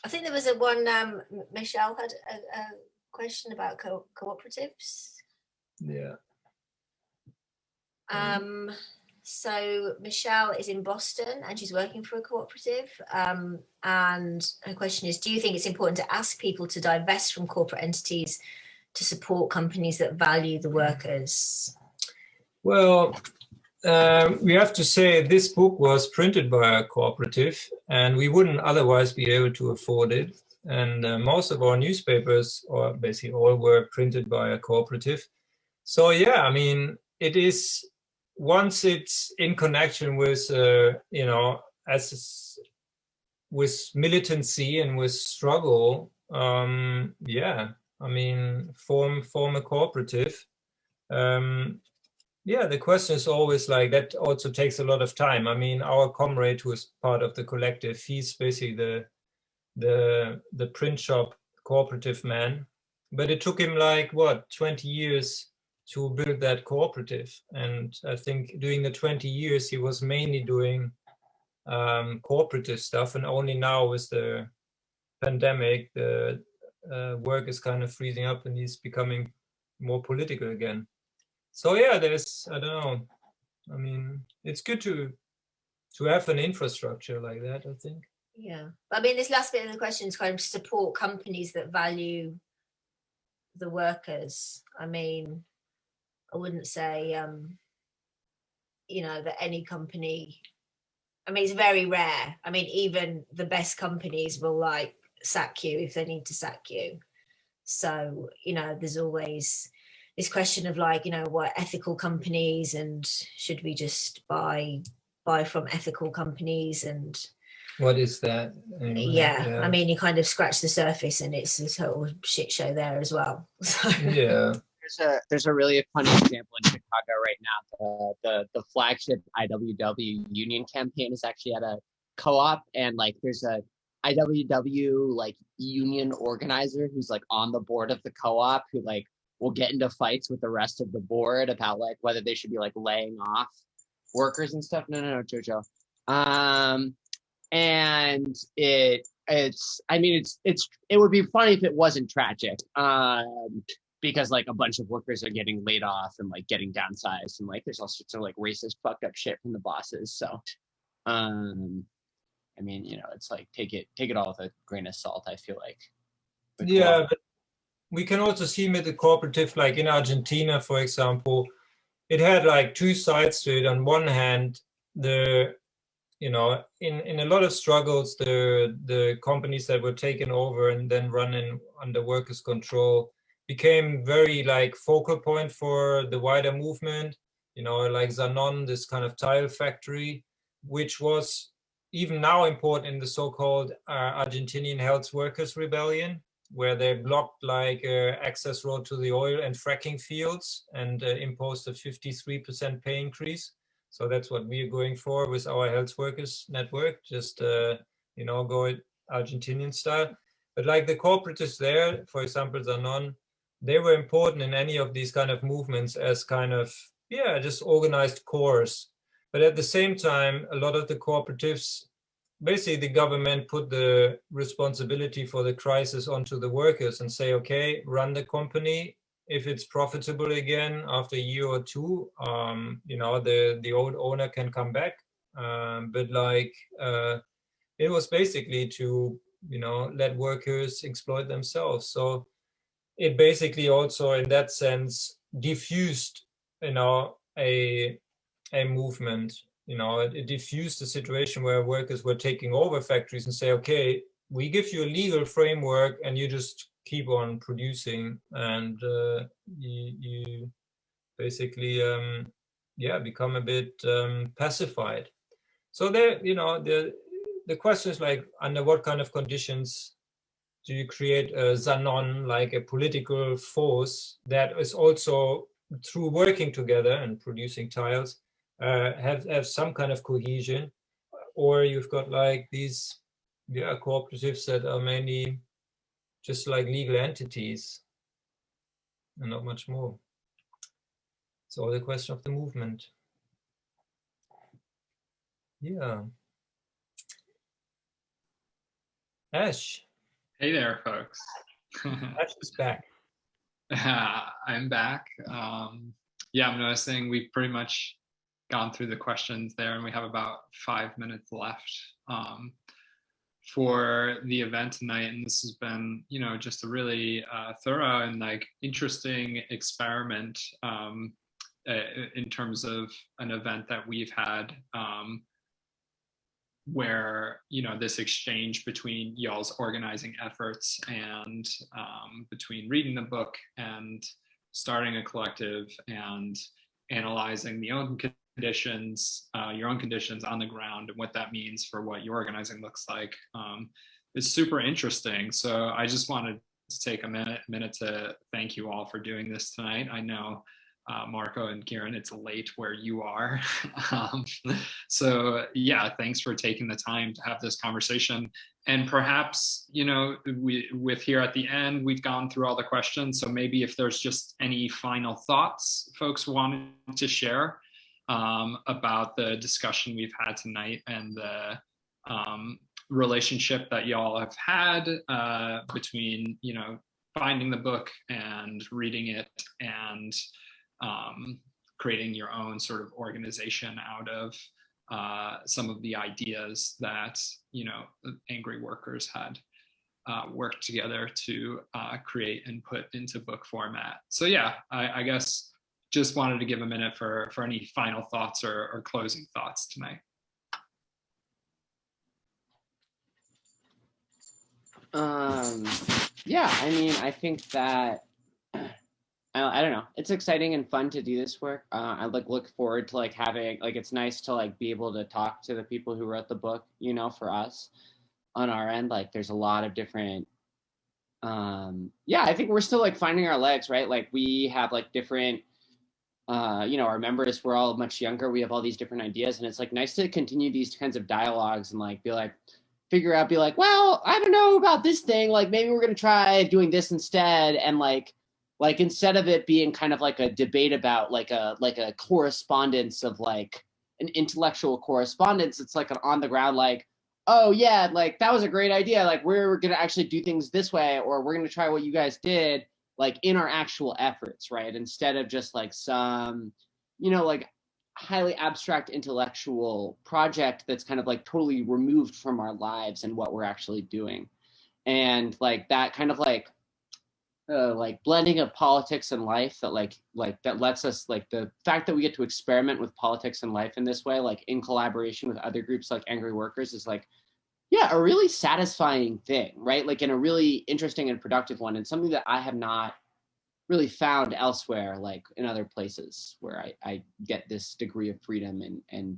I think there was one. Michelle had a question about cooperatives. Yeah. So Michelle is in Boston and she's working for a cooperative. And her question is, do you think it's important to ask people to divest from corporate entities to support companies that value the workers? Well, we have to say this book was printed by a cooperative and we wouldn't otherwise be able to afford it. And most of our newspapers, or basically all, were printed by a cooperative. So yeah, I mean, it is, once it's in connection with, you know, with militancy and with struggle, yeah, I mean, form a cooperative. Yeah, the question is always like, that also takes a lot of time. I mean, our comrade who is part of the collective, he's basically the print shop cooperative man, but it took him like, 20 years to build that cooperative. And I think during the 20 years, he was mainly doing cooperative stuff. And only now with the pandemic, the work is kind of freezing up and he's becoming more political again. So yeah, there's, I don't know. I mean, it's good to have an infrastructure like that, I think. Yeah. I mean, this last bit of the question is kind of support companies that value the workers. I mean, I wouldn't say, that any company, I mean, it's very rare. I mean, even the best companies will like sack you if they need to sack you. So, there's always this question of like, what ethical companies, and should we just buy from ethical companies, and What is that? Anyway, yeah, I mean, you kind of scratch the surface and it's a total shit show there as well. So. Yeah. There's a really funny example in Chicago right now. The flagship IWW union campaign is actually at a co-op, and like there's a IWW like union organizer who's like on the board of the co-op who like will get into fights with the rest of the board about like whether they should be like laying off workers and stuff. No, Jojo. And it would be funny if it wasn't tragic. Because like a bunch of workers are getting laid off and like getting downsized, and like there's all sorts of like racist fucked up shit from the bosses. So I mean, it's like take it all with a grain of salt, I feel like. Yeah, but we can also see with the cooperative, like in Argentina, for example, it had like two sides to it. On one hand, in a lot of struggles, the companies that were taken over and then running under workers' control became very like focal point for the wider movement, like Zanon, this kind of tile factory, which was even now important in the so-called Argentinian health workers rebellion, where they blocked like access road to the oil and fracking fields and imposed a 53% pay increase. So that's what we are going for with our health workers network, just, go Argentinian style. But like the cooperatives there, for example, Zanon, they were important in any of these kind of movements as kind of, just organized cores. But at the same time, a lot of the cooperatives, basically the government put the responsibility for the crisis onto the workers and say, okay, run the company. If it's profitable again after a year or two, the old owner can come back. But like, it was basically to, let workers exploit themselves. So it basically also in that sense diffused, a movement, it diffused the situation where workers were taking over factories and say, okay, we give you a legal framework and you just keep on producing, and you basically, become a bit pacified. So there, the question is like, under what kind of conditions do you create a Zanon, like a political force that is also, through working together and producing tiles, have some kind of cohesion? Or you've got like these cooperatives that are mainly just like legal entities and not much more. It's all the question of the movement. Yeah. Ash. Hey there, folks. Ash is back. I'm back. I'm noticing we've pretty much gone through the questions there, and we have about 5 minutes left for the event tonight. And this has been, just a really thorough and like interesting experiment in terms of an event that we've had where, this exchange between y'all's organizing efforts and between reading the book and starting a collective and analyzing your own conditions on the ground and what that means for what your organizing looks like is super interesting. So I just wanted to take a minute to thank you all for doing this tonight. I know Marco and Kieran, it's late where you are. So thanks for taking the time to have this conversation. And perhaps, with here at the end, we've gone through all the questions. So maybe if there's just any final thoughts folks wanted to share about the discussion we've had tonight and the relationship that y'all have had between, finding the book and reading it and creating your own sort of organization out of some of the ideas that AngryWorkers had worked together to create and put into book format. So yeah, I guess just wanted to give a minute for any final thoughts or closing thoughts tonight. Yeah, I mean, I think that I don't know, it's exciting and fun to do this work. I look forward to having it's nice to be able to talk to the people who wrote the book, for us on our end. There's a lot of different yeah, I think we're still finding our legs, right? We have different our members, we're all much younger, we have all these different ideas, and it's nice to continue these kinds of dialogues and be well, I don't know about this thing, maybe we're gonna try doing this instead. And instead of it being kind of a debate about a correspondence of an intellectual correspondence, it's an on the ground oh yeah, that was a great idea, we're gonna actually do things this way, or we're gonna try what you guys did in our actual efforts, right? Instead of just some highly abstract intellectual project that's kind of totally removed from our lives and what we're actually doing. And that kind of blending of politics and life that that lets us the fact that we get to experiment with politics and life in this way, in collaboration with other groups like AngryWorkers, is yeah, a really satisfying thing, right? In a really interesting and productive one, and something that I have not really found elsewhere, in other places where I get this degree of freedom and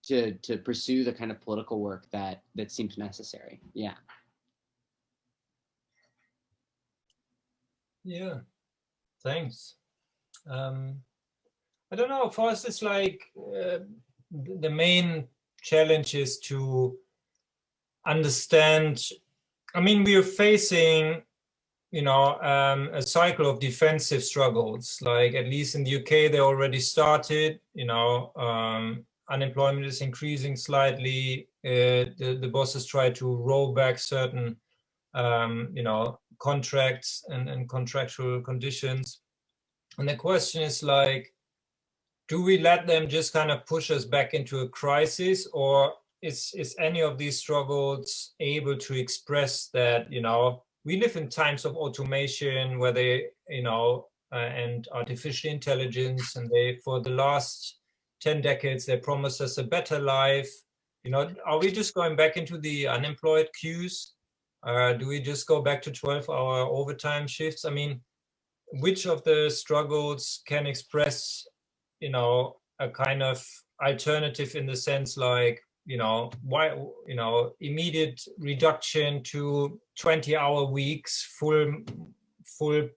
to pursue the kind of political work that seems necessary. Yeah. Yeah, thanks. I don't know, for us it's the main challenge is to understand. I mean, we are facing a cycle of defensive struggles. At least in the UK, they already started. Unemployment is increasing slightly. The bosses try to roll back certain, contracts and contractual conditions. And the question is do we let them just kind of push us back into a crisis, or is any of these struggles able to express that, we live in times of automation where they, and artificial intelligence, and they, for the last 10 decades, they promised us a better life. Are we just going back into the unemployed queues? Do we just go back to 12-hour overtime shifts? I mean, which of the struggles can express, a kind of alternative in the sense why, immediate reduction to 20-hour weeks, full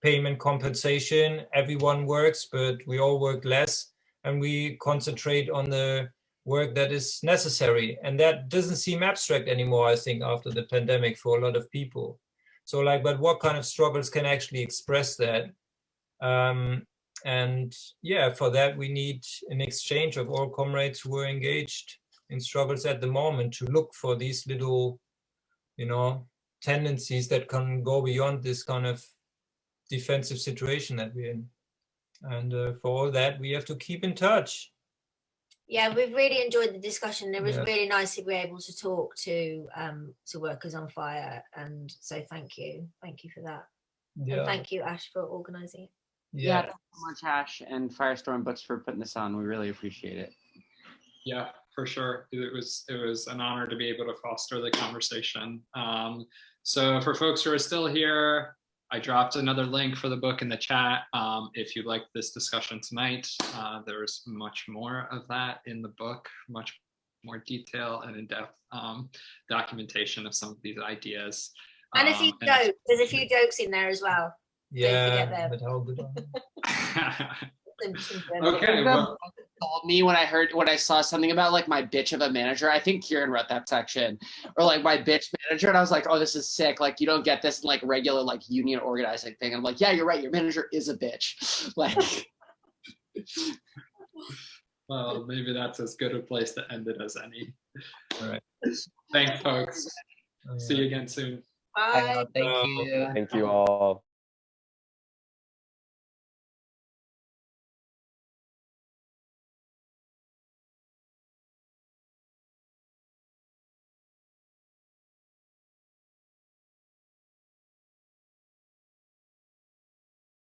payment compensation. Everyone works, but we all work less, and we concentrate on the work that is necessary. And that doesn't seem abstract anymore, I think, after the pandemic for a lot of people. So but what kind of struggles can actually express that? And yeah, for that, we need an exchange of all comrades who are engaged in struggles at the moment to look for these little, tendencies that can go beyond this kind of defensive situation that we're in. And for all that, we have to keep in touch. Yeah, we've really enjoyed the discussion. It was really nice to be able to talk to Workers on Fire, and so thank you for that. Yeah. And thank you, Ash, for organising it. Yeah, thanks so much, Ash and Firestorm Books, for putting this on. We really appreciate it. Yeah, for sure. It was an honor to be able to foster the conversation. So for folks who are still here, I dropped another link for the book in the chat. If you liked this discussion tonight, there's much more of that in the book, much more detail and in-depth documentation of some of these ideas. And a few jokes. There's a few jokes in there as well. Yeah, but how good. Okay. Well, told me when I saw something about my bitch of a manager. I think Kieran wrote that section, or my bitch manager, and I was like, oh, this is sick. You don't get this regular union organizing thing. I'm like, yeah, you're right. Your manager is a bitch. Well, maybe that's as good a place to end it as any. All right. Thanks, folks. See you again soon. Bye. Thank you. Thank you all.